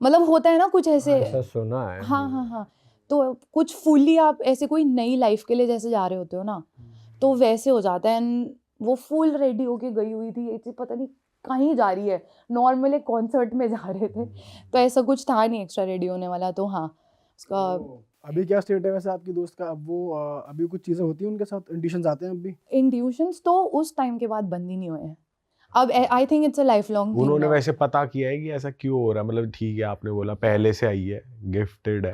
मतलब होता है ना कुछ ऐसे। ऐसा सुना है। हाँ हाँ हाँ। तो कुछ फुल्ली आप ऐसे कोई नई लाइफ के लिए जैसे जा रहे होते हो ना, तो वैसे हो जाता है। एंड वो फुल रेडी होके गई हुई थी, ये चीज़ पता नहीं कहीं जा रही है, नॉर्मल एक कॉन्सर्ट में जा रहे थे, तो ऐसा कुछ था नहीं एक्स्ट्रा रेडी होने वाला। तो हाँ, उसका अभी क्या स्टेट है वैसे आपकी दोस्त का? अब वो अभी कुछ चीज़ें होती हैं उनके साथ, इंट्यूशंस आते हैं अभी? इंट्यूशंस तो उस टाइम के बाद बंद ही नहीं हुए हैं। अब I think it's a life long उन्होंने वैसे पता किया है कि ऐसा क्यों हो रहा है? मतलब ठीक है, आपने बोला पहले से आई है, गिफ्टेड है,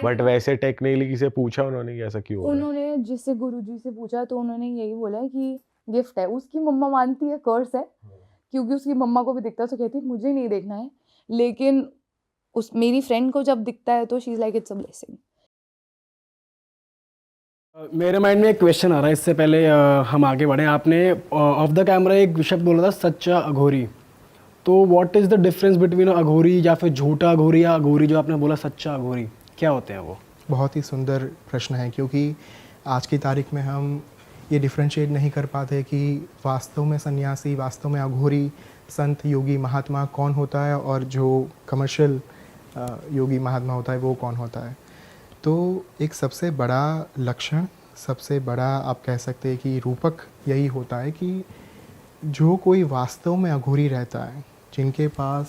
बट वैसे टेक्निकली किसी से पूछा उन्होंने कि ऐसा क्यों हो रहा है? उन्होंने जिससे गुरुजी से पूछा, तो उन्होंने यही बोला है कि गिफ्ट है। उसकी मम्मा मानती है कर्स है, क्योंकि उसकी मम्मा को भी दिखता है, तो कहती है मुझे नहीं देखना है, लेकिन उस मेरी फ्रेंड को जब दिखता है तो she is like it's a blessing. मेरे माइंड में एक क्वेश्चन आ रहा है, इससे पहले हम आगे बढ़े। आपने ऑफ द कैमरा एक शब्द बोला था, सच्चा अघोरी। तो what is the difference between Aghori या फिर झूठा अघोरी, या अघोरी जो आपने बोला सच्चा अघोरी, क्या होते हैं वो? बहुत ही सुंदर प्रश्न है, क्योंकि आज की तारीख में हम ये डिफ्रेंशिएट नहीं कर पाते कि वास्तव में सन्यासी, वास्तव में अघोरी, संत, योगी, महात्मा कौन होता है, और जो कमर्शियल योगी महात्मा होता है वो कौन होता है। तो एक सबसे बड़ा लक्षण, सबसे बड़ा आप कह सकते हैं कि रूपक यही होता है कि जो कोई वास्तव में अघोरी रहता है, जिनके पास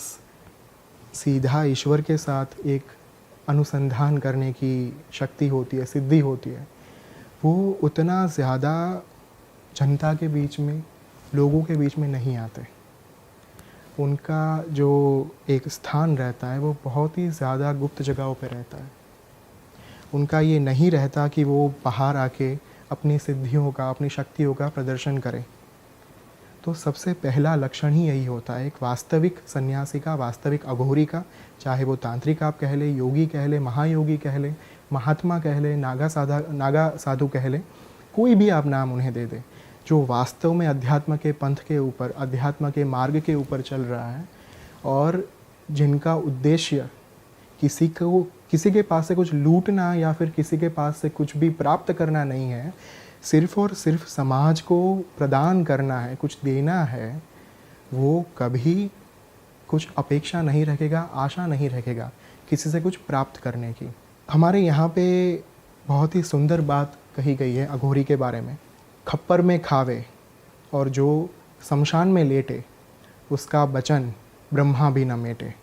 सीधा ईश्वर के साथ एक अनुसंधान करने की शक्ति होती है, सिद्धि होती है, वो उतना ज़्यादा जनता के बीच में, लोगों के बीच में नहीं आते। उनका जो एक स्थान रहता है वो बहुत ही ज़्यादा गुप्त जगहों पे रहता है। उनका ये नहीं रहता कि वो बाहर आके अपनी सिद्धियों का, अपनी शक्तियों का प्रदर्शन करें। तो सबसे पहला लक्षण ही यही होता है एक वास्तविक सन्यासी का, वास्तविक अघोरी का, चाहे वो तांत्रिक आप कह ले, योगी कह ले, महायोगी कह ले, महात्मा कह ले, नागा साधु कह ले, कोई भी आप नाम उन्हें दे दे, जो वास्तव में अध्यात्म के पंथ के ऊपर, अध्यात्म के मार्ग के ऊपर चल रहा है, और जिनका उद्देश्य किसी के पास से कुछ लूटना या फिर किसी के पास से कुछ भी प्राप्त करना नहीं है, सिर्फ़ और सिर्फ समाज को प्रदान करना है, कुछ देना है, वो कभी कुछ अपेक्षा नहीं रखेगा, आशा नहीं रखेगा किसी से कुछ प्राप्त करने की। हमारे यहाँ पे बहुत ही सुंदर बात कही गई है अघोरी के बारे में, खप्पर में खावे और जो शमशान में लेटे, उसका वचन ब्रह्मा भी न मेटे।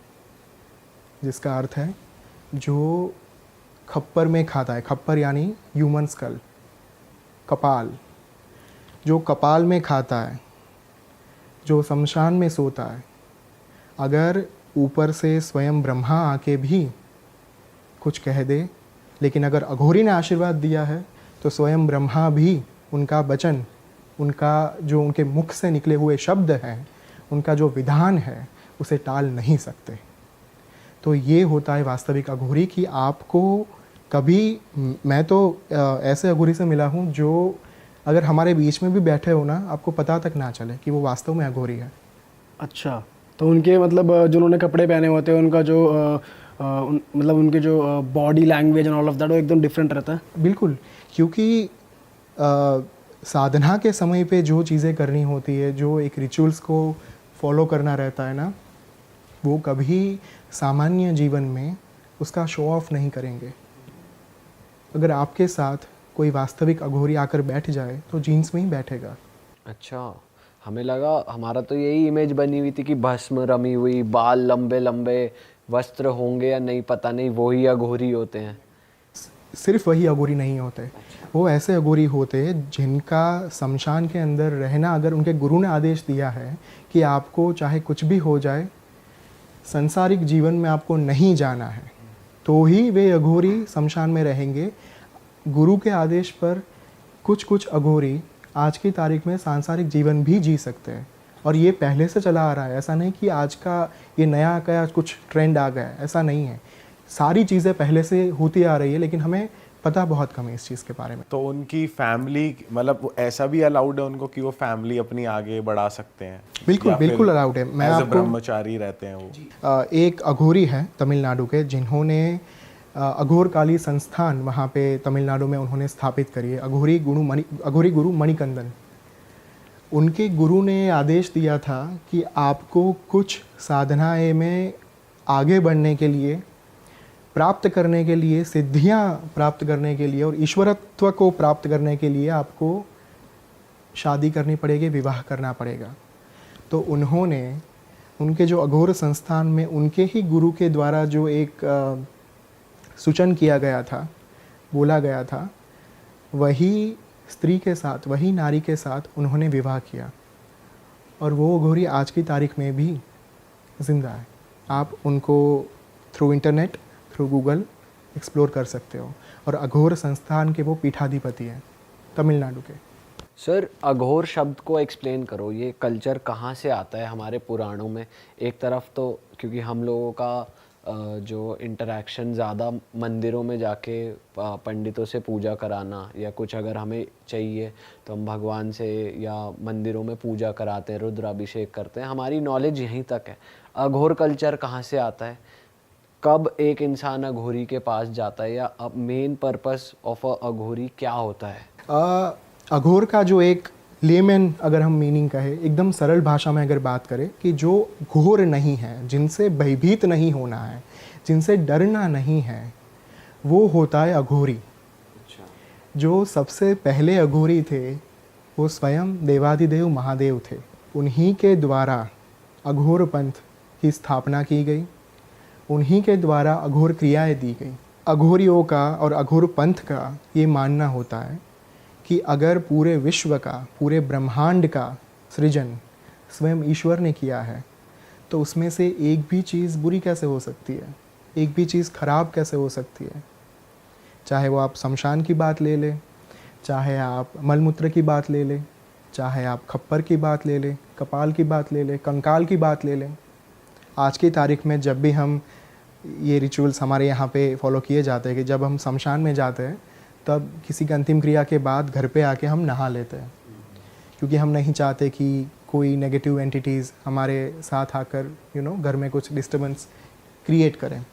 जिसका अर्थ है जो खप्पर में खाता है। खप्पर यानी ह्यूमन स्कल, कपाल। जो कपाल में खाता है, जो शमशान में सोता है, अगर ऊपर से स्वयं ब्रह्मा आके भी कुछ कह दे, लेकिन अगर अघोरी ने आशीर्वाद दिया है तो स्वयं ब्रह्मा भी उनका वचन, उनका जो उनके मुख से निकले हुए शब्द हैं, उनका जो विधान है, उसे टाल नहीं सकते। तो ये होता है वास्तविक अघोरी कि आपको कभी, मैं तो ऐसे अघोरी से मिला हूँ जो अगर हमारे बीच में भी बैठे हो ना, आपको पता तक ना चले कि वो वास्तव में अघोरी है। अच्छा, तो उनके मतलब जो उन्होंने कपड़े पहने होते हैं, उनका जो मतलब उनके जो body language and all of that, वो एकदम डिफरेंट रहता है। बिल्कुल, क्योंकि साधना के समय पे जो चीज़ें करनी होती है, जो एक रिचुअल्स को फॉलो करना रहता है ना, वो कभी सामान्य जीवन में उसका शो ऑफ नहीं करेंगे। अगर आपके साथ कोई वास्तविक अघोरी आकर बैठ जाए तो जीन्स में ही बैठेगा। अच्छा, हमें लगा, हमारा तो यही इमेज बनी हुई थी कि भस्म रमी हुई, बाल लंबे लंबे, वस्त्र होंगे या नहीं पता नहीं, वही अघोरी होते हैं। सिर्फ वही अघोरी नहीं होते, वो ऐसे अघोरी होते जिनका शमशान के अंदर रहना, अगर उनके गुरु ने आदेश दिया है कि आपको चाहे कुछ भी हो जाए, संसारिक जीवन में आपको नहीं जाना है, तो ही वे अघोरी शमशान में रहेंगे। गुरु के आदेश पर कुछ कुछ अघोरी आज की तारीख में सांसारिक जीवन भी जी सकते हैं, और ये पहले से चला आ रहा है। ऐसा नहीं कि आज का ये नया क्या कुछ ट्रेंड आ गया है, ऐसा नहीं है। सारी चीज़ें पहले से होती आ रही है, लेकिन हमें पता बहुत कम है इस चीज़ के बारे में। तो उनकी फैमिली, मतलब ऐसा भी अलाउड है उनको कि वो फैमिली अपनी आगे बढ़ा सकते हैं? बिल्कुल बिल्कुल अलाउड है। मैं आपको, ब्रह्मचारी रहते हैं वो? एक अघोरी है तमिलनाडु के, जिन्होंने अघोर काली संस्थान वहाँ पे तमिलनाडु में उन्होंने स्थापित करी है, अघोरी गुरु मणिकंदन। उनके गुरु ने आदेश दिया था कि आपको कुछ साधनाएं में आगे बढ़ने के लिए, प्राप्त करने के लिए, सिद्धियां प्राप्त करने के लिए और ईश्वरत्व को प्राप्त करने के लिए आपको शादी करनी पड़ेगी, विवाह करना पड़ेगा। तो उन्होंने, उनके जो अघोर संस्थान में उनके ही गुरु के द्वारा जो एक सूचन किया गया था, बोला गया था, वही स्त्री के साथ, वही नारी के साथ उन्होंने विवाह किया, और वो अघोरी आज की तारीख में भी ज़िंदा है। आप उनको through internet, through Google explore कर सकते हो, और अघोर संस्थान के वो पीठाधिपति हैं तमिलनाडु के। सर, अघोर शब्द को एक्सप्लेन करो, ये कल्चर कहाँ से आता है हमारे पुराणों में? एक तरफ तो क्योंकि हम लोगों का जो इंटरेक्शन ज़्यादा मंदिरों में जाके पंडितों से पूजा कराना, या कुछ अगर हमें चाहिए तो हम भगवान से या मंदिरों में पूजा कराते हैं, रुद्राभिषेक करते हैं, हमारी नॉलेज यहीं तक है। अघोर कल्चर कहाँ से आता है? कब एक इंसान अघोरी के पास जाता है, या मेन पर्पस ऑफ अ अघोरी क्या होता है? अघोर का जो एक लेमैन अगर हम मीनिंग कहे, एकदम सरल भाषा में अगर बात करें, कि जो घोर नहीं है, जिनसे भयभीत नहीं होना है, जिनसे डरना नहीं है, वो होता है अघोरी। जो सबसे पहले अघोरी थे वो स्वयं देवाधिदेव महादेव थे। उन्हीं के द्वारा अघोर पंथ की स्थापना की गई, उन्हीं के द्वारा अघोर क्रियाएं दी गई। अघोरियों का और अघोर पंथ का ये मानना होता है कि अगर पूरे विश्व का, पूरे ब्रह्मांड का सृजन स्वयं ईश्वर ने किया है, तो उसमें से एक भी चीज़ बुरी कैसे हो सकती है, एक भी चीज़ खराब कैसे हो सकती है? चाहे वो आप शमशान की बात ले लें, चाहे आप मलमूत्र की बात ले लें, चाहे आप खप्पर की बात ले लें, कपाल की बात ले लें, कंकाल की बात ले लें। आज की तारीख में जब भी हम ये रिचुअल्स हमारे यहाँ पे फॉलो किए जाते हैं कि जब हम शमशान में जाते हैं, तब किसी की अंतिम क्रिया के बाद घर पे आके हम नहा लेते हैं, क्योंकि हम नहीं चाहते कि कोई नेगेटिव एंटिटीज़ हमारे साथ आकर घर में कुछ डिस्टर्बेंस क्रिएट करें।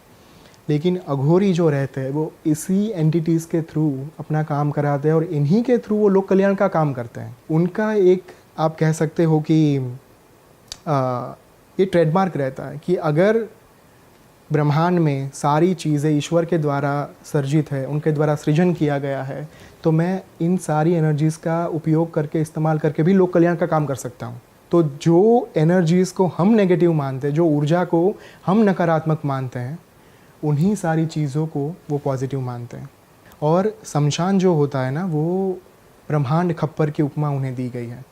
लेकिन अघोरी जो रहते हैं वो इसी एंटिटीज़ के थ्रू अपना काम कराते हैं, और इन्हीं के थ्रू वो लोक कल्याण का काम करते हैं। उनका एक, आप कह सकते हो कि ये ट्रेडमार्क रहता है कि अगर ब्रह्मांड में सारी चीज़ें ईश्वर के द्वारा सर्जित है, उनके द्वारा सृजन किया गया है, तो मैं इन सारी एनर्जीज़ का उपयोग करके, इस्तेमाल करके भी लोक कल्याण का काम कर सकता हूँ। तो जो एनर्जीज़ को हम नेगेटिव मानते हैं, जो ऊर्जा को हम नकारात्मक मानते हैं, उन्हीं सारी चीज़ों को वो पॉजिटिव मानते हैं। और शमशान जो होता है ना, वो ब्रह्मांड खप्पर की उपमा उन्हें दी गई है।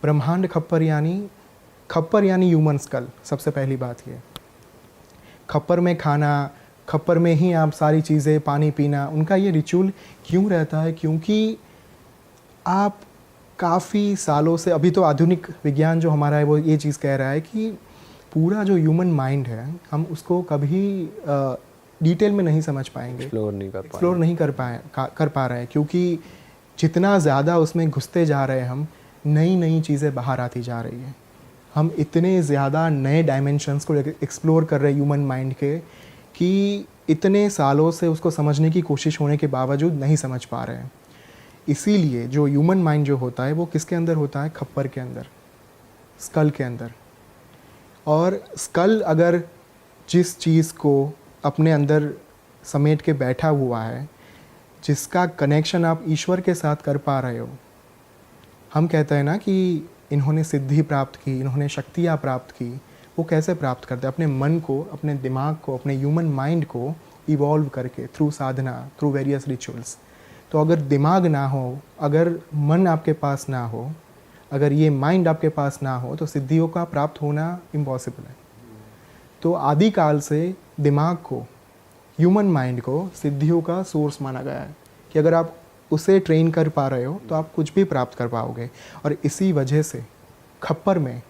ब्रह्मांड खप्पर यानी ह्यूमन स्कल। सबसे पहली बात ये, खप्पर में खाना, खप्पर में ही आप सारी चीज़ें, पानी पीना, उनका ये रिचुअल क्यों रहता है? क्योंकि आप काफ़ी सालों से, अभी तो आधुनिक विज्ञान जो हमारा है वो ये चीज़ कह रहा है कि पूरा जो ह्यूमन माइंड है, हम उसको कभी डिटेल में नहीं समझ पाएंगे, एक्सप्लोर नहीं कर पा रहे हैं, क्योंकि जितना ज़्यादा उसमें घुसते जा रहे हैं हम, नई नई चीज़ें बाहर आती जा रही है। हम इतने ज़्यादा नए डायमेंशंस को एक्सप्लोर कर रहे हैं ह्यूमन माइंड के, कि इतने सालों से उसको समझने की कोशिश होने के बावजूद नहीं समझ पा रहे हैं। इसीलिए जो ह्यूमन माइंड जो होता है वो किसके अंदर होता है? खप्पर के अंदर, स्कल के अंदर। और स्कल अगर जिस चीज़ को अपने अंदर समेट के बैठा हुआ है, जिसका कनेक्शन आप ईश्वर के साथ कर पा रहे हो, हम कहते हैं ना कि इन्होंने सिद्धि प्राप्त की, इन्होंने शक्तियाँ प्राप्त की। वो कैसे प्राप्त करते हैं? अपने मन को, अपने दिमाग को, अपने ह्यूमन माइंड को इवॉल्व करके, थ्रू साधना, थ्रू वेरियस रिचुअल्स। तो अगर दिमाग ना हो, अगर मन आपके पास ना हो, अगर ये माइंड आपके पास ना हो, तो सिद्धियों का प्राप्त होना इम्पॉसिबल है। तो आदिकाल से दिमाग को, ह्यूमन माइंड को सिद्धियों का सोर्स माना गया है, कि अगर आप उसे ट्रेन कर पा रहे हो तो आप कुछ भी प्राप्त कर पाओगे। और इसी वजह से खप्पर में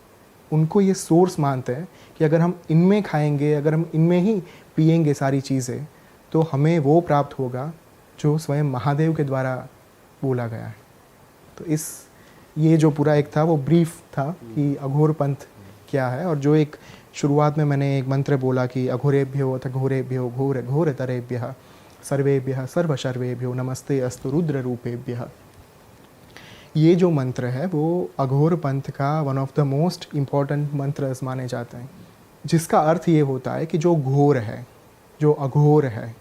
उनको ये सोर्स मानते हैं कि अगर हम इनमें खाएंगे, अगर हम इनमें ही पिएंगे सारी चीज़ें, तो हमें वो प्राप्त होगा जो स्वयं महादेव के द्वारा बोला गया है। तो ये जो पूरा एक था वो ब्रीफ था कि अघोर पंथ क्या है। और जो एक शुरुआत में मैंने एक मंत्र बोला कि अघोरेभ्यो अथ घोरेभ्यो घोर घोरतरेभ्यः सर्वेभ्यः सर्वशर्वेभ्यो नमस्ते अस्तु रुद्र रूपेभ्यः। ये जो मंत्र है वो अघोर पंथ का one of the most important मंत्र माने जाते हैं, जिसका अर्थ ये होता है कि जो घोर है, जो अघोर है,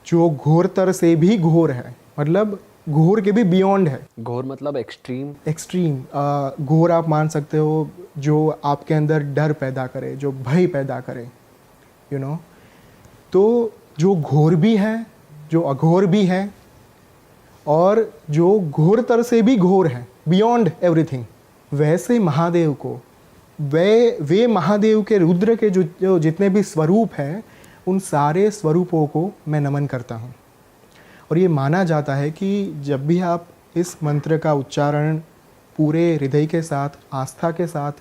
जो घोरतर से भी घोर है, मतलब घोर के भी बियॉन्ड है। घोर मतलब एक्सट्रीम घोर आप मान सकते हो, जो आपके अंदर डर पैदा करे, जो भय पैदा करे, यू नो। तो जो घोर भी है, जो अघोर भी है, और जो घोरतर से भी घोर है, बियॉन्ड एवरीथिंग, वैसे महादेव को, वे महादेव के, रुद्र के जो जितने भी स्वरूप हैं, उन सारे स्वरूपों को मैं नमन करता हूँ। और ये माना जाता है कि जब भी आप इस मंत्र का उच्चारण पूरे हृदय के साथ, आस्था के साथ,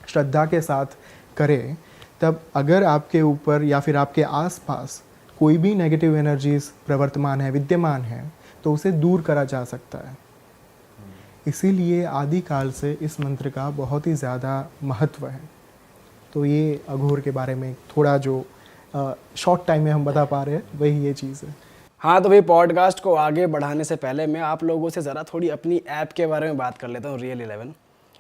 श्रद्धा के साथ करें, तब अगर आपके ऊपर या फिर आपके आसपास कोई भी नेगेटिव एनर्जीज प्रवर्तमान है, विद्यमान है, तो उसे दूर करा जा सकता है। इसीलिए आदिकाल से इस मंत्र का बहुत ही ज़्यादा महत्व है। तो ये अघोर के बारे में थोड़ा जो शॉर्ट टाइम में हम बता पा रहे हैं, वही ये चीज़ है। हाँ, तो भाई पॉडकास्ट को आगे बढ़ाने से पहले मैं आप लोगों से ज़रा थोड़ी अपनी ऐप के बारे में बात कर लेता हूँ, रियल 11।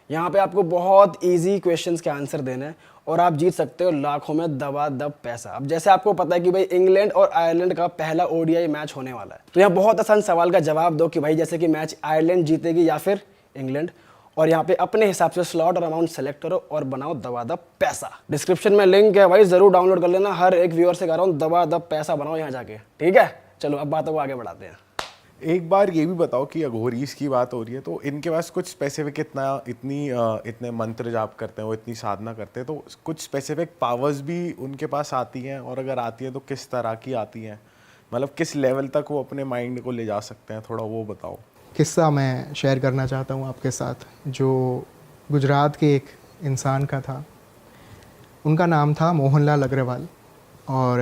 यहाँ पे आपको बहुत इजी क्वेश्चंस के आंसर देने हैं और आप जीत सकते हो लाखों में दबादब पैसा। अब जैसे आपको पता है कि भाई इंग्लैंड और आयरलैंड का पहला ओडीआई मैच होने वाला है, तो यहाँ बहुत आसान सवाल का जवाब दो कि भाई जैसे कि मैच आयरलैंड जीतेगी या फिर इंग्लैंड, और यहाँ पे अपने हिसाब से स्लॉट और अमाउंट सेलेक्ट करो और बनाओ दबादब पैसा। डिस्क्रिप्शन में लिंक है भाई, जरूर डाउनलोड कर लेना। हर एक व्यूअर से कह रहा हूँ दबादब पैसा बनाओ यहाँ जाके, ठीक है। चलो अब बातों को आगे बढ़ाते हैं। एक बार ये भी बताओ कि अघोरीज की बात हो रही है, तो इनके पास कुछ स्पेसिफिक इतने मंत्र जाप करते हैं, वो इतनी साधना करते हैं, तो कुछ स्पेसिफिक पावर्स भी उनके पास आती हैं, और अगर आती हैं तो किस तरह की आती हैं, मतलब किस लेवल तक वो अपने माइंड को ले जा सकते हैं, थोड़ा वो बताओ। किस्सा मैं शेयर करना चाहता हूँ आपके साथ, जो गुजरात के एक इंसान का था। उनका नाम था मोहनलाल अग्रवाल, और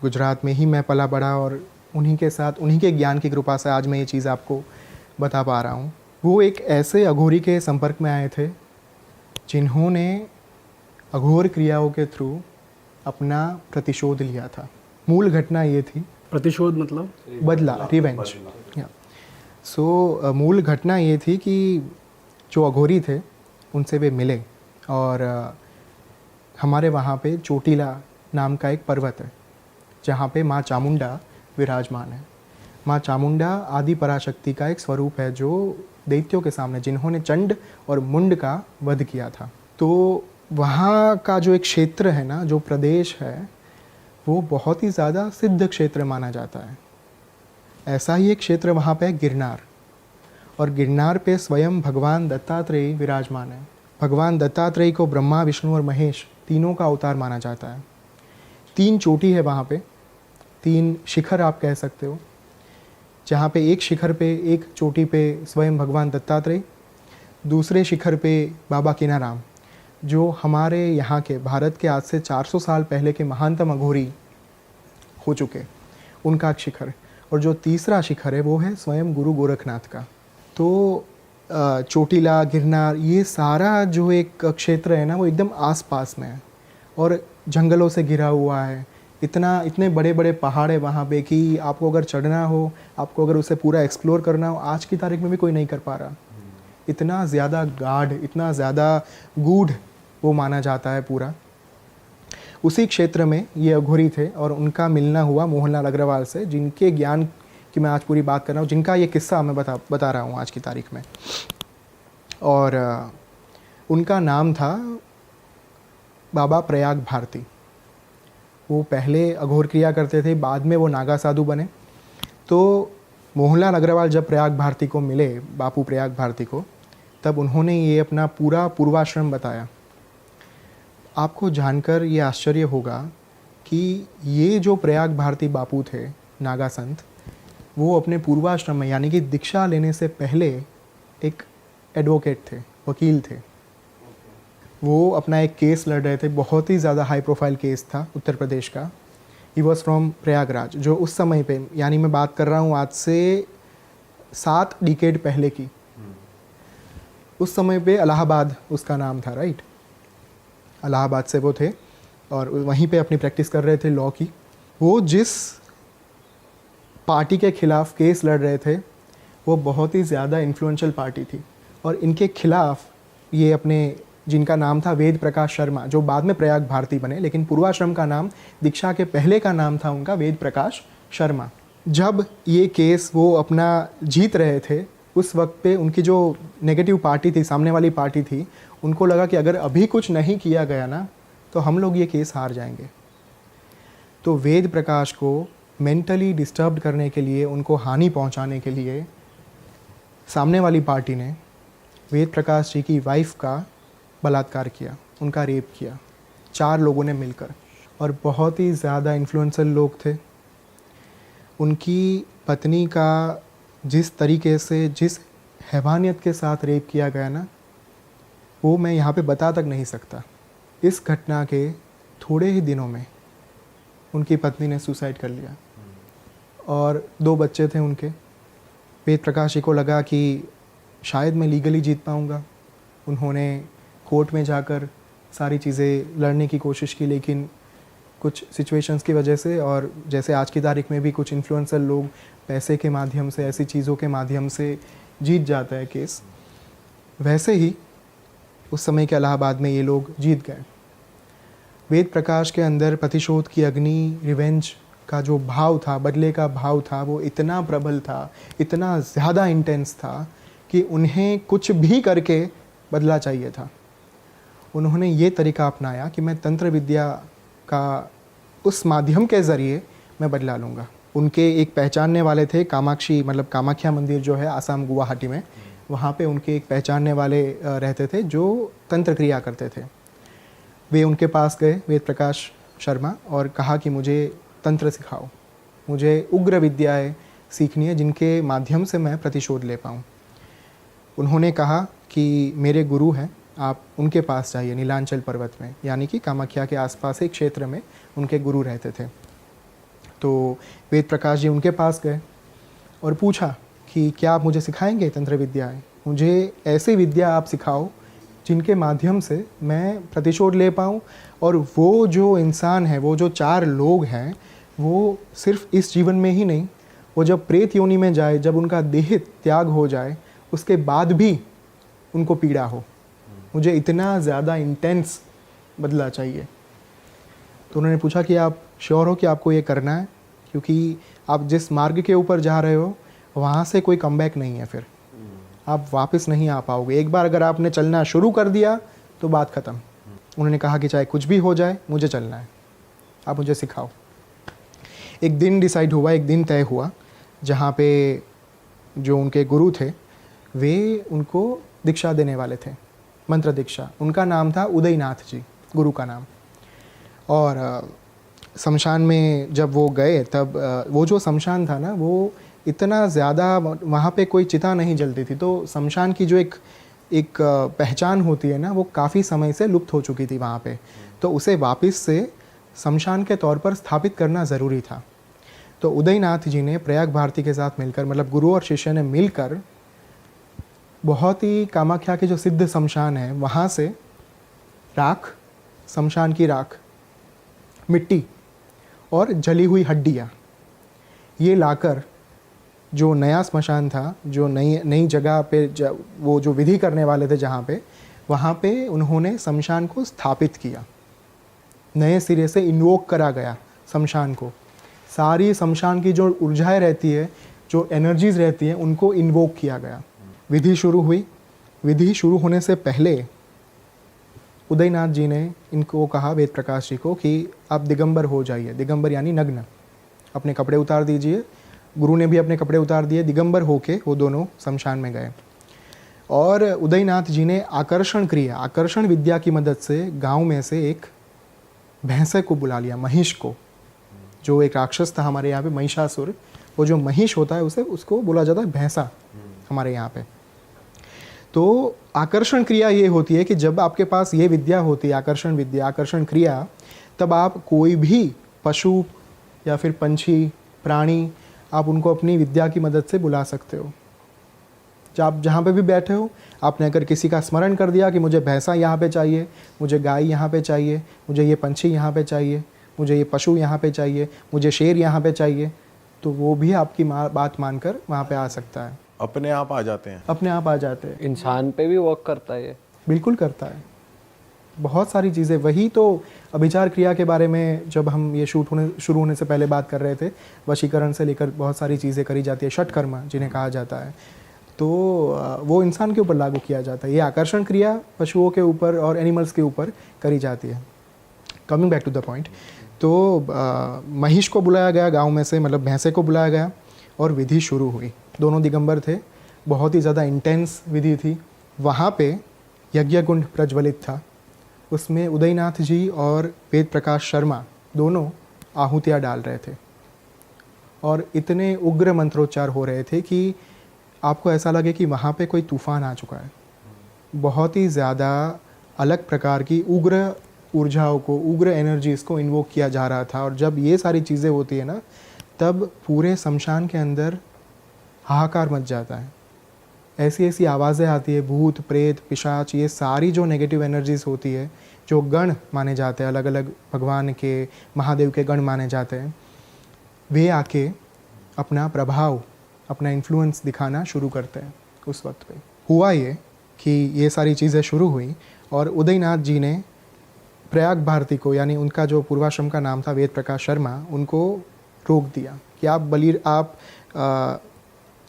गुजरात में ही मैं पला बड़ा, और उन्हीं के साथ, उन्हीं के ज्ञान की कृपा से आज मैं ये चीज़ आपको बता पा रहा हूँ। वो एक ऐसे अघोरी के संपर्क में आए थे जिन्होंने अघोर क्रियाओं के थ्रू अपना प्रतिशोध लिया था। मूल घटना ये थी, प्रतिशोध मतलब बदला, रिवेंज। सो मूल घटना ये थी कि जो अघोरी थे उनसे वे मिले, और हमारे वहाँ पे चोटीला नाम का एक पर्वत है जहाँ पे माँ चामुंडा विराजमान है। माँ चामुंडा आदि पराशक्ति का एक स्वरूप है, जो दैत्यों के सामने, जिन्होंने चंड और मुंड का वध किया था। तो वहाँ का जो एक क्षेत्र है ना, जो प्रदेश है, वो बहुत ही ज़्यादा सिद्ध क्षेत्र माना जाता है। ऐसा ही एक क्षेत्र वहाँ पे है गिरनार, और गिरनार पे स्वयं भगवान दत्तात्रेय विराजमान है। भगवान दत्तात्रेय को ब्रह्मा, विष्णु और महेश तीनों का अवतार माना जाता है। 3 चोटी है वहाँ पे, 3 शिखर आप कह सकते हो, जहाँ पे एक शिखर पे, एक चोटी पे स्वयं भगवान दत्तात्रेय, दूसरे शिखर पे बाबा कीनाराम, जो हमारे यहाँ के भारत के आज से 400 साल पहले के महानतम अघोरी हो चुके, उनका एक शिखर, और जो तीसरा शिखर है वो है स्वयं गुरु गोरखनाथ का। तो चोटीला, गिरनार, ये सारा जो एक क्षेत्र है ना, वो एकदम आसपास में है और जंगलों से घिरा हुआ है। इतने बड़े बड़े पहाड़ है वहाँ पे कि आपको अगर चढ़ना हो, आपको अगर उसे पूरा एक्सप्लोर करना हो, आज की तारीख में भी कोई नहीं कर पा रहा। इतना ज़्यादा गाढ़, इतना ज़्यादा गूढ़ वो माना जाता है पूरा। उसी क्षेत्र में ये अघोरी थे और उनका मिलना हुआ मोहनलाल अग्रवाल से, जिनके ज्ञान की मैं आज पूरी बात कर रहा हूँ, जिनका ये किस्सा मैं बता रहा हूँ आज की तारीख में। और उनका नाम था बाबा प्रयाग भारती। वो पहले अघोर क्रिया करते थे, बाद में वो नागा साधु बने। तो मोहनलाल अग्रवाल जब प्रयाग भारती को मिले, बापू प्रयाग भारती को, तब उन्होंने ये अपना पूरा पूर्वाश्रम बताया। आपको जानकर ये आश्चर्य होगा कि ये जो प्रयाग भारती बापू थे, नागा संत, वो अपने पूर्वाश्रम में यानी कि दीक्षा लेने से पहले एक एडवोकेट थे, वकील थे। वो अपना एक केस लड़ रहे थे, बहुत ही ज़्यादा हाई प्रोफाइल केस था उत्तर प्रदेश का। ही वॉज फ्रॉम प्रयागराज, जो उस समय पे, यानी मैं बात कर रहा हूँ आज से 7 डिकेड पहले की। उस समय पे इलाहाबाद उसका नाम था, राइट। इलाहाबाद से वो थे और वहीं पे अपनी प्रैक्टिस कर रहे थे लॉ की। वो जिस पार्टी के खिलाफ केस लड़ रहे थे, वो बहुत ही ज़्यादा इन्फ्लुएंशियल पार्टी थी, और इनके खिलाफ ये अपने, जिनका नाम था वेद प्रकाश शर्मा, जो बाद में प्रयाग भारती बने, लेकिन पूर्वाश्रम का नाम, दीक्षा के पहले का नाम था उनका वेद प्रकाश शर्मा। जब ये केस वो अपना जीत रहे थे, उस वक्त पे उनकी जो नेगेटिव पार्टी थी, सामने वाली पार्टी थी, उनको लगा कि अगर अभी कुछ नहीं किया गया ना, तो हम लोग ये केस हार जाएंगे। तो वेद प्रकाश को मेंटली डिस्टर्ब करने के लिए, उनको हानि पहुंचाने के लिए, सामने वाली पार्टी ने वेद प्रकाश जी की वाइफ का बलात्कार किया, उनका रेप किया, 4 लोगों ने मिलकर, और बहुत ही ज़्यादा इन्फ्लुएंशियल लोग थे। उनकी पत्नी का जिस तरीके से, जिस हैवानियत के साथ रेप किया गया ना, वो मैं यहाँ पे बता तक नहीं सकता। इस घटना के थोड़े ही दिनों में उनकी पत्नी ने सुसाइड कर लिया, और 2 बच्चे थे उनके। वेद प्रकाश जी को लगा कि शायद मैं लीगली जीत पाऊँगा। उन्होंने कोर्ट में जाकर सारी चीज़ें लड़ने की कोशिश की, लेकिन कुछ सिचुएशंस की वजह से, और जैसे आज की तारीख में भी कुछ इन्फ्लुएंसर लोग पैसे के माध्यम से, ऐसी चीज़ों के माध्यम से जीत जाता है केस, वैसे ही उस समय के इलाहाबाद में ये लोग जीत गए। वेद प्रकाश के अंदर प्रतिशोध की अग्नि, रिवेंज का जो भाव था, बदले का भाव था, वो इतना प्रबल था, इतना ज़्यादा इंटेंस था कि उन्हें कुछ भी करके बदला चाहिए था। उन्होंने ये तरीका अपनाया कि मैं तंत्र विद्या का उस माध्यम के ज़रिए मैं बदला लूँगा। उनके एक पहचानने वाले थे, कामाक्षी, मतलब कामाख्या मंदिर जो है आसाम गुवाहाटी में, वहाँ पे उनके एक पहचानने वाले रहते थे जो तंत्र क्रिया करते थे। वे उनके पास गए, वेद प्रकाश शर्मा, और कहा कि मुझे तंत्र सिखाओ, मुझे उग्र विद्याएँ सीखनी है जिनके माध्यम से मैं प्रतिशोध ले पाऊँ। उन्होंने कहा कि मेरे गुरु हैं, आप उनके पास जाइए, नीलांचल पर्वत में, यानी कि कामाख्या के आसपास एक क्षेत्र में उनके गुरु रहते थे। तो वेद प्रकाश जी उनके पास गए और पूछा कि क्या आप मुझे सिखाएंगे तंत्र विद्याएँ? मुझे ऐसी विद्या आप सिखाओ जिनके माध्यम से मैं प्रतिशोध ले पाऊँ, और वो जो इंसान है, वो जो 4 लोग हैं, वो सिर्फ इस जीवन में ही नहीं, वो जब प्रेत योनि में जाए, जब उनका देह त्याग हो जाए, उसके बाद भी उनको पीड़ा हो। मुझे इतना ज़्यादा इंटेंस बदला चाहिए। तो उन्होंने पूछा कि आप श्योर हो कि आपको ये करना है, क्योंकि आप जिस मार्ग के ऊपर जा रहे हो वहाँ से कोई कमबैक नहीं है, फिर आप वापस नहीं आ पाओगे। एक बार अगर आपने चलना शुरू कर दिया तो बात ख़त्म। उन्होंने कहा कि चाहे कुछ भी हो जाए, मुझे चलना है, आप मुझे सिखाओ। एक दिन डिसाइड हुआ, एक दिन तय हुआ जहाँ पे जो उनके गुरु थे वे उनको दीक्षा देने वाले थे, मंत्र दीक्षा। उनका नाम था उदयनाथ जी, गुरु का नाम। और शमशान में जब वो गए तब वो जो शमशान था ना वो इतना ज़्यादा, वहाँ पे कोई चिता नहीं जलती थी, तो शमशान की जो एक पहचान होती है ना वो काफ़ी समय से लुप्त हो चुकी थी वहाँ पे। तो उसे वापस से शमशान के तौर पर स्थापित करना ज़रूरी था। तो उदयनाथ जी ने प्रयाग भारती के साथ मिलकर, मतलब गुरु और शिष्य ने मिलकर, बहुत ही कामाख्या के जो सिद्ध शमशान है वहाँ से राख, शमशान की राख, मिट्टी और जली हुई हड्डियाँ ये लाकर, जो नया स्मशान था, जो नई जगह पे वो जो विधि करने वाले थे जहाँ पे, वहाँ पे उन्होंने शमशान को स्थापित किया। नए सिरे से इन्वोक करा गया शमशान को। सारी शमशान की जो ऊर्जाएं रहती है, जो एनर्जीज रहती हैं, उनको इन्वोक किया गया। विधि शुरू हुई। विधि शुरू होने से पहले उदयनाथ जी ने इनको कहा, वेद प्रकाश जी को, कि आप दिगंबर हो जाइए। दिगंबर यानी नग्न, अपने कपड़े उतार दीजिए। गुरु ने भी अपने कपड़े उतार दिए, दिगंबर होके वो दोनों शमशान में गए। और उदयनाथ जी ने आकर्षण क्रिया, आकर्षण विद्या की मदद से गांव में से एक भैंसे को बुला लिया, महिष को, जो एक राक्षस था हमारे यहाँ पे, महिषासुर। वो जो महिष होता है उसको बोला जाता है भैंसा हमारे यहाँ पे। तो आकर्षण क्रिया ये होती है कि जब आपके पास ये विद्या होती है, आकर्षण विद्या, आकर्षण क्रिया, तब आप कोई भी पशु या फिर पंछी, प्राणी, आप उनको अपनी विद्या की मदद से बुला सकते हो। जब आप जहाँ पे भी बैठे हो, आपने अगर किसी का स्मरण कर दिया कि मुझे भैंसा यहाँ पे चाहिए, मुझे गाय यहाँ पे चाहिए, मुझे ये पंछी यहाँ पे चाहिए, मुझे ये पशु यहाँ पे चाहिए, मुझे शेर यहाँ पे चाहिए, तो वो भी आपकी बात मानकर वहाँ पे आ सकता है। अपने आप आ जाते हैं। अपने आप आ जाते हैं। इंसान पे भी वर्क करता है ये? बिल्कुल करता है। बहुत सारी चीज़ें, वही तो अभिचार क्रिया के बारे में जब हम ये शुरू होने से पहले बात कर रहे थे, वशीकरण से लेकर बहुत सारी चीज़ें करी जाती है, षटकर्म जिन्हें कहा जाता है, तो वो इंसान के ऊपर लागू किया जाता है। ये आकर्षण क्रिया पशुओं के ऊपर और एनिमल्स के ऊपर करी जाती है। Coming back to the point, तो महिष को बुलाया गया गांव में से, मतलब भैंसे को बुलाया गया और विधि शुरू हुई। दोनों दिगंबर थे, बहुत ही ज़्यादा इंटेंस विधि थी। वहाँ पे यज्ञ कुंड प्रज्वलित था, उसमें उदयनाथ जी और वेद प्रकाश शर्मा दोनों आहुतियाँ डाल रहे थे और इतने उग्र मंत्रोच्चार हो रहे थे कि आपको ऐसा लगे कि वहाँ पे कोई तूफ़ान आ चुका है। बहुत ही ज़्यादा अलग प्रकार की उग्र ऊर्जाओं को, उग्र एनर्जीज़ को इन्वोक किया जा रहा था। और जब ये सारी चीज़ें होती है ना, तब पूरे शमशान के अंदर हाहाकार मच जाता है। ऐसी ऐसी आवाज़ें आती है, भूत प्रेत पिशाच, ये सारी जो नेगेटिव एनर्जीज़ होती है, जो गण माने जाते हैं, अलग अलग भगवान के, महादेव के गण माने जाते हैं, वे आके अपना प्रभाव, अपना इन्फ्लुएंस दिखाना शुरू करते हैं उस वक्त पे। हुआ ये कि ये सारी चीज़ें शुरू हुई और उदयनाथ जी ने प्रयाग भारती को, यानी उनका जो पूर्वाश्रम का नाम था वेद प्रकाश शर्मा, उनको रोक दिया कि आप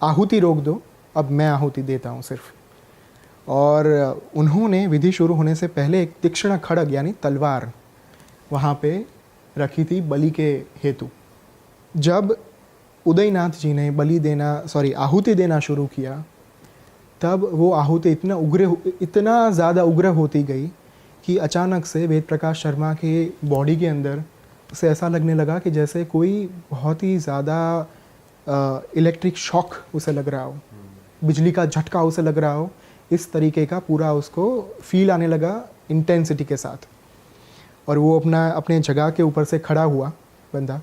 आहुति रोक दो, अब मैं आहुति देता हूँ सिर्फ। और उन्होंने विधि शुरू होने से पहले एक तीक्ष्ण खड्ग यानी तलवार वहाँ पे रखी थी बलि के हेतु। जब उदयनाथ जी ने आहुति देना शुरू किया, तब वो आहुति इतना ज़्यादा उग्र होती गई कि अचानक से वेद प्रकाश शर्मा के बॉडी के अंदर उसे ऐसा लगने लगा कि जैसे कोई बहुत ही ज़्यादा इलेक्ट्रिक शॉक उसे लग रहा हो, बिजली का झटका उसे लग रहा हो। इस तरीके का पूरा उसको फील आने लगा इंटेंसिटी के साथ। और वो अपने जगह के ऊपर से खड़ा हुआ बंदा,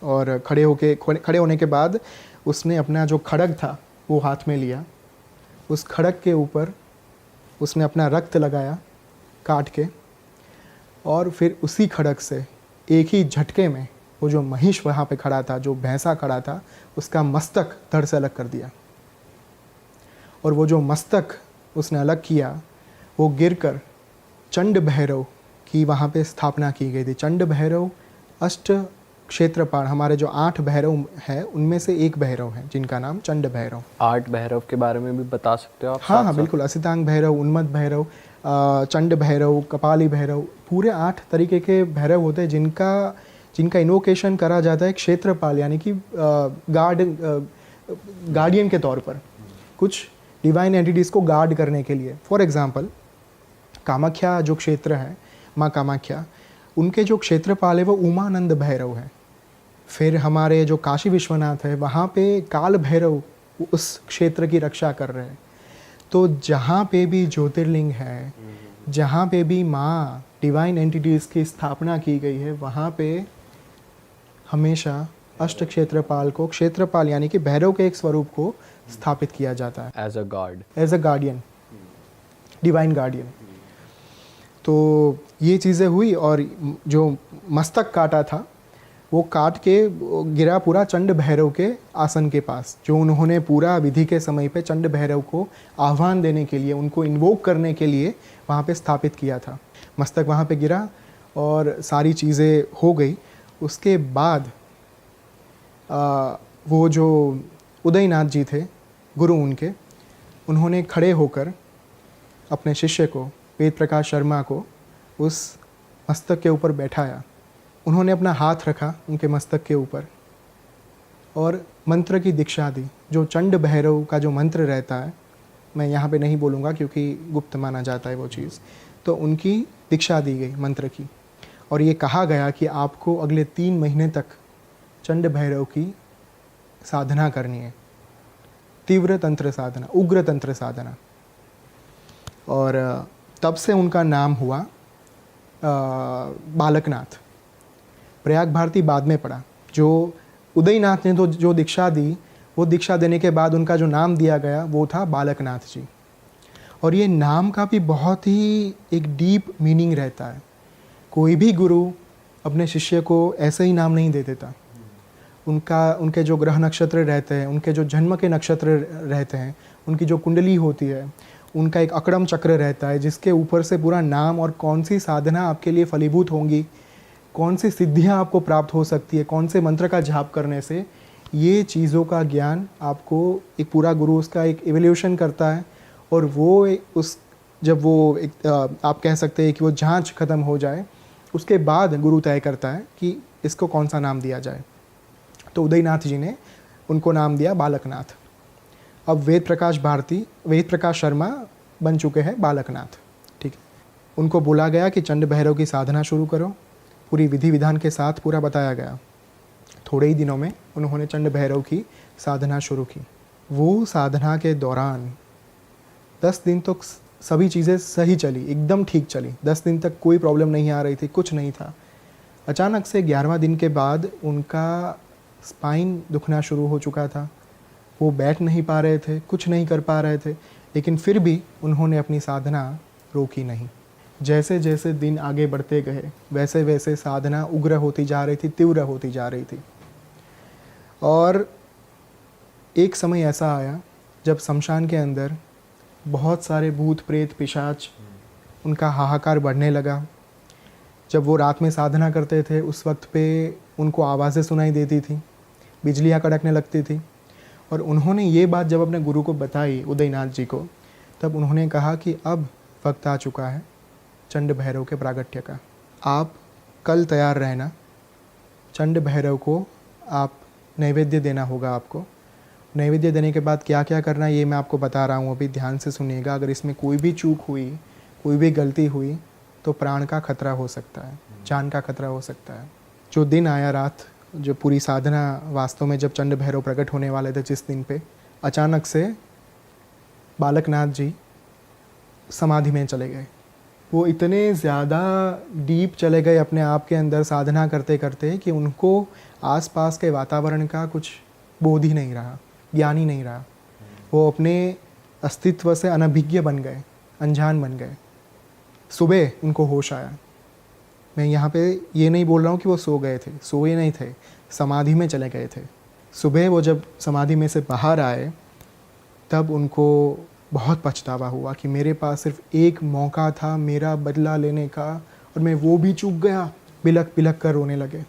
और खड़े होने के बाद उसने अपना जो खड्ग था वो हाथ में लिया। उस खड्ग के ऊपर उसने अपना रक्त लगाया काट के, और फिर उसी खड्ग से एक ही झटके में वो जो महिष वहाँ पे खड़ा था, जो भैंसा खड़ा था, उसका मस्तक धड़ से अलग कर दिया। और वो जो मस्तक उसने अलग किया, वो गिरकर चंड भैरव की वहाँ पे स्थापना की गई थी। चंड भैरव अष्ट क्षेत्रपाल, हमारे जो 8 भैरव हैं उनमें से एक भैरव है जिनका नाम चंड भैरव। 8 भैरव के बारे में भी बता सकते हो आप? हाँ, बिल्कुल। असितांग भैरव, उन्मत्त भैरव, चंड भैरव, कपाली भैरव, पूरे 8 तरीके के भैरव होते हैं जिनका जिनका इन्वोकेशन करा जाता है क्षेत्रपाल यानी कि गार्डियन के तौर पर, कुछ डिवाइन एंटिटीज़ को गार्ड करने के लिए। फॉर एग्जांपल कामाख्या जो क्षेत्र है, माँ कामाख्या, उनके जो क्षेत्रपाल है वो उमानंद भैरव है। फिर हमारे जो काशी विश्वनाथ है वहाँ पे काल भैरव उस क्षेत्र की रक्षा कर रहे हैं। तो जहाँ पे भी ज्योतिर्लिंग है, जहाँ पे भी माँ डिवाइन एंटिटीज़ की स्थापना की गई है, वहाँ पे हमेशा अष्ट क्षेत्रपाल को, क्षेत्रपाल यानी कि भैरव के एक स्वरूप को स्थापित किया जाता है as a god, as a guardian, divine guardian. तो ये चीज़ें हुई और जो मस्तक काटा था वो काट के गिरा पूरा चंड भैरव के आसन के पास, जो उन्होंने पूरा विधि के समय पे चंड भैरव को आह्वान देने के लिए, उनको इन्वोक करने के लिए वहाँ पे स्थापित किया था। मस्तक वहाँ पे गिरा और सारी चीज़ें हो गई। उसके बाद वो जो उदयनाथ जी थे, गुरु उनके, उन्होंने खड़े होकर अपने शिष्य को, वेद प्रकाश शर्मा को, उस मस्तक के ऊपर बैठाया। उन्होंने अपना हाथ रखा उनके मस्तक के ऊपर और मंत्र की दीक्षा दी। जो चंड भैरव का जो मंत्र रहता है, मैं यहाँ पे नहीं बोलूँगा क्योंकि गुप्त माना जाता है वो चीज़, तो उनकी दीक्षा दी गई मंत्र की। और ये कहा गया कि आपको अगले 3 महीने तक चंड भैरव की साधना करनी है, तीव्र तंत्र साधना, उग्र तंत्र साधना। और तब से उनका नाम हुआ बालकनाथ। प्रयाग भारती बाद में पड़ा। जो उदयनाथ ने तो जो दीक्षा दी, वो दीक्षा देने के बाद उनका जो नाम दिया गया वो था बालकनाथ जी। और ये नाम का भी बहुत ही एक डीप मीनिंग रहता है। कोई भी गुरु अपने शिष्य को ऐसे ही नाम नहीं दे देता। उनके जो ग्रह नक्षत्र रहते हैं, उनके जो जन्म के नक्षत्र रहते हैं, उनकी जो कुंडली होती है, उनका एक अकड़म चक्र रहता है जिसके ऊपर से पूरा नाम और कौन सी साधना आपके लिए फलीभूत होंगी, कौन सी सिद्धियां आपको प्राप्त हो सकती है, कौन से मंत्र का जाप करने से, ये चीज़ों का ज्ञान आपको एक पूरा गुरु उसका एक इवोल्यूशन करता है। और वो जब वो एक आप कह सकते हैं कि वो जांच ख़त्म हो जाए, उसके बाद गुरु तय करता है कि इसको कौन सा नाम दिया जाए। तो उदयनाथ जी ने उनको नाम दिया बालकनाथ। अब वेद प्रकाश शर्मा बन चुके हैं बालकनाथ। ठीक है, उनको बोला गया कि चंड भैरव की साधना शुरू करो। पूरी विधि विधान के साथ पूरा बताया गया। थोड़े ही दिनों में उन्होंने चंड भैरव की साधना शुरू की। वो साधना के दौरान 10 दिन तक सभी चीज़ें सही चली, एकदम ठीक चली। 10 दिन तक कोई प्रॉब्लम नहीं आ रही थी, कुछ नहीं था। अचानक से 11वां दिन के बाद उनका स्पाइन दुखना शुरू हो चुका था। वो बैठ नहीं पा रहे थे, कुछ नहीं कर पा रहे थे, लेकिन फिर भी उन्होंने अपनी साधना रोकी नहीं। जैसे जैसे दिन आगे बढ़ते गए वैसे वैसे साधना उग्र होती जा रही थी, तीव्र होती जा रही थी। और एक समय ऐसा आया जब शमशान के अंदर बहुत सारे भूत प्रेत पिशाच, उनका हाहाकार बढ़ने लगा। जब वो रात में साधना करते थे उस वक्त पे उनको आवाज़ें सुनाई देती थी, बिजलियाँ कड़कने लगती थी। और उन्होंने ये बात जब अपने गुरु को बताई, उदयनाथ जी को, तब उन्होंने कहा कि अब वक्त आ चुका है चंड भैरव के प्रागट्य का। आप कल तैयार रहना, चंड भैरव को आप नैवेद्य देना होगा आपको। नैवेद्य देने के बाद क्या क्या करना है ये मैं आपको बता रहा हूँ, अभी ध्यान से सुनिएगा। अगर इसमें कोई भी चूक हुई, कोई भी गलती हुई तो प्राण का खतरा हो सकता है, जान का खतरा हो सकता है। जो दिन आया, रात, जो पूरी साधना वास्तव में जब चंड भैरव प्रकट होने वाले थे, जिस दिन पे अचानक से बालकनाथ जी समाधि में चले गए। वो इतने ज़्यादा डीप चले गए अपने आप के अंदर साधना करते करते कि उनको आसपास के वातावरण का कुछ बोध ही नहीं रहा, ज्ञान ही नहीं रहा। वो अपने अस्तित्व से अनभिज्ञ बन गए, अनजान बन गए। सुबह उनको होश आया। मैं यहाँ पे ये नहीं बोल रहा हूँ कि वो सो गए थे, सोए नहीं थे, समाधि में चले गए थे। सुबह वो जब समाधि में से बाहर आए तब उनको बहुत पछतावा हुआ कि मेरे पास सिर्फ एक मौका था मेरा बदला लेने का और मैं वो भी चूक गया। बिलक बिलक कर रोने लगे।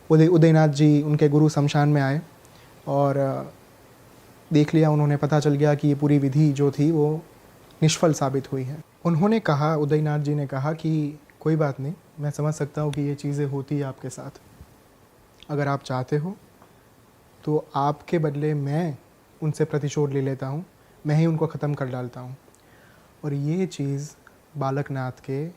उदयनाथ जी, उनके गुरु, शमशान में आए और देख लिया उन्होंने, पता चल गया कि ये पूरी विधि जो थी वो निष्फल साबित हुई है। उन्होंने कहा, उदयनाथ जी ने कहा कि कोई बात नहीं, मैं समझ सकता हूँ कि ये चीज़ें होती है आपके साथ। अगर आप चाहते हो तो आपके बदले मैं उनसे प्रतिशोध ले लेता हूँ, मैं ही उनको ख़त्म कर डालता हूँ। और ये चीज़ बालकनाथ के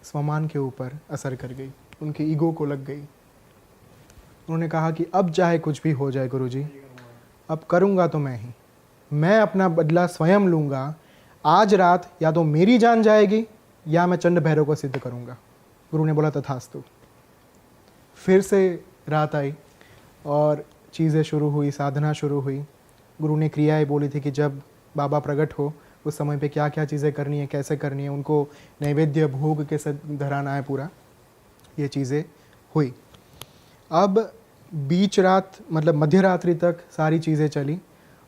स्वमान के ऊपर असर कर गई, उनके ईगो को लग गई। उन्होंने कहा कि अब चाहे कुछ भी हो जाए गुरुजी, अब करूँगा तो मैं अपना बदला स्वयं लूँगा। आज रात या तो मेरी जान जाएगी या मैं चंड भैरव को सिद्ध करूँगा। गुरु ने बोला तथास्तु। फिर से रात आई और चीज़ें शुरू हुई, साधना शुरू हुई। गुरु ने क्रियाएं बोली थी कि जब बाबा प्रकट हो उस समय पे क्या क्या चीज़ें करनी है, कैसे करनी है, उनको नैवेद्य भोग के साथ धराना है पूरा। ये चीज़ें हुई। अब बीच रात मतलब मध्य रात्रि तक सारी चीज़ें चली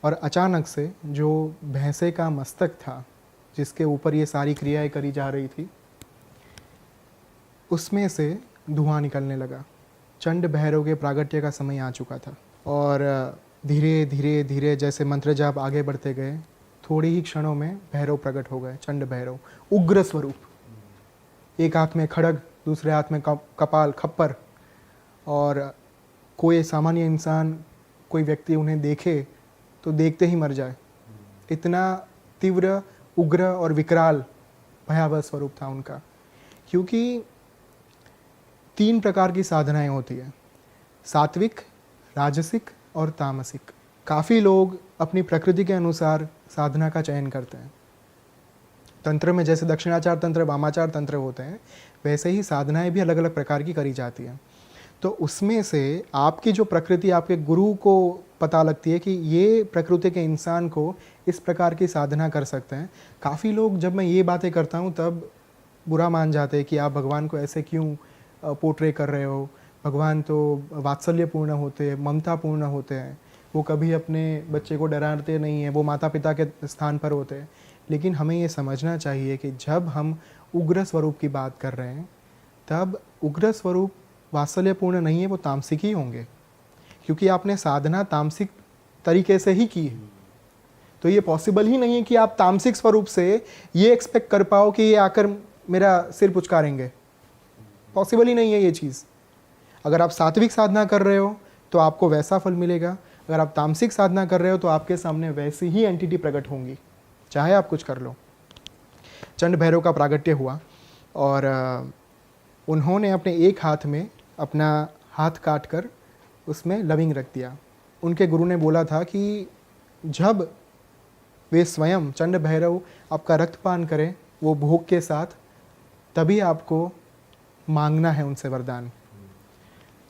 और अचानक से जो भैंसे का मस्तक था जिसके ऊपर ये सारी क्रियाएं करी जा रही थी, उसमें से धुआं निकलने लगा। चंड भैरव के प्रागट्य का समय आ चुका था और धीरे धीरे धीरे जैसे मंत्र जाप आगे बढ़ते गए, थोड़ी ही क्षणों में भैरव प्रकट हो गए। चंड भैरव उग्र स्वरूप, एक हाथ में खड़ग, दूसरे हाथ में कपाल खप्पर। और कोई सामान्य इंसान, कोई व्यक्ति उन्हें देखे तो देखते ही मर जाए, इतना तीव्र, उग्र और विकराल भयावह स्वरूप था उनका। क्योंकि 3 प्रकार की साधनाएं होती है, सात्विक, राजसिक और तामसिक। काफ़ी लोग अपनी प्रकृति के अनुसार साधना का चयन करते हैं। तंत्र में जैसे दक्षिणाचार तंत्र, वामाचार तंत्र होते हैं, वैसे ही साधनाएं भी अलग अलग प्रकार की करी जाती हैं। तो उसमें से आपकी जो प्रकृति, आपके गुरु को पता लगती है कि ये प्रकृति के इंसान को इस प्रकार की साधना कर सकते हैं। काफ़ी लोग, जब मैं ये बातें करता हूँ तब बुरा मान जाते हैं कि आप भगवान को ऐसे क्यों पोर्ट्रे कर रहे हो, भगवान तो वात्सल्यपूर्ण होते हैं, ममतापूर्ण होते हैं, वो कभी अपने बच्चे को डराते नहीं हैं, वो माता पिता के स्थान पर होते हैं। लेकिन हमें ये समझना चाहिए कि जब हम उग्र स्वरूप की बात कर रहे हैं तब उग्र स्वरूप वात्सल्यपूर्ण नहीं है, वो तामसिक ही होंगे, क्योंकि आपने साधना तामसिक तरीके से ही की है। तो ये पॉसिबल ही नहीं है कि आप तामसिक स्वरूप से ये एक्सपेक्ट कर पाओ कि ये आकर मेरा सिर पुचकारेंगे। पॉसिबल ही नहीं है ये चीज़। अगर आप सात्विक साधना कर रहे हो तो आपको वैसा फल मिलेगा, अगर आप तामसिक साधना कर रहे हो तो आपके सामने वैसी ही एंटिटी प्रकट होंगी, चाहे आप कुछ कर लो। चंड भैरव का प्रागट्य हुआ और उन्होंने अपने एक हाथ में अपना हाथ काट कर उसमें लविंग रख दिया। उनके गुरु ने बोला था कि जब वे स्वयं चंड भैरव आपका रक्तपान करें वो भोग के साथ, तभी आपको मांगना है उनसे वरदान।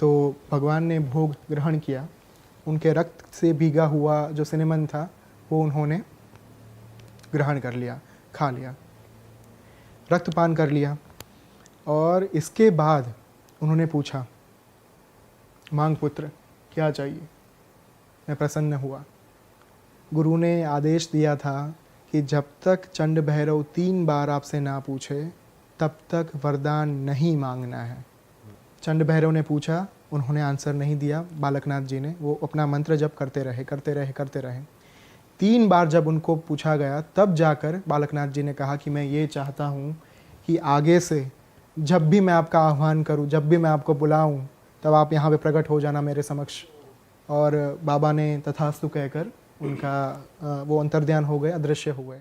तो भगवान ने भोग ग्रहण किया, उनके रक्त से भीगा हुआ जो सिनेमन था वो उन्होंने ग्रहण कर लिया, खा लिया, रक्तपान कर लिया। और इसके बाद उन्होंने पूछा, मांग पुत्र क्या चाहिए। मैं प्रसन्न हुआ। गुरु ने आदेश दिया था कि जब तक चंड भैरव 3 बार आपसे ना पूछे तब तक वरदान नहीं मांगना है। चंड भैरव ने पूछा, उन्होंने आंसर नहीं दिया बालकनाथ जी ने, वो अपना मंत्र जप करते रहे। 3 बार जब उनको पूछा गया तब जाकर बालकनाथ जी ने कहा कि मैं ये चाहता हूँ कि आगे से जब भी मैं आपका आह्वान करूँ, जब भी मैं आपको बुलाऊँ, तब आप यहाँ पे प्रकट हो जाना मेरे समक्ष। और बाबा ने तथास्तु कहकर उनका वो अंतर्ध्यान हो गए, अदृश्य हो गए।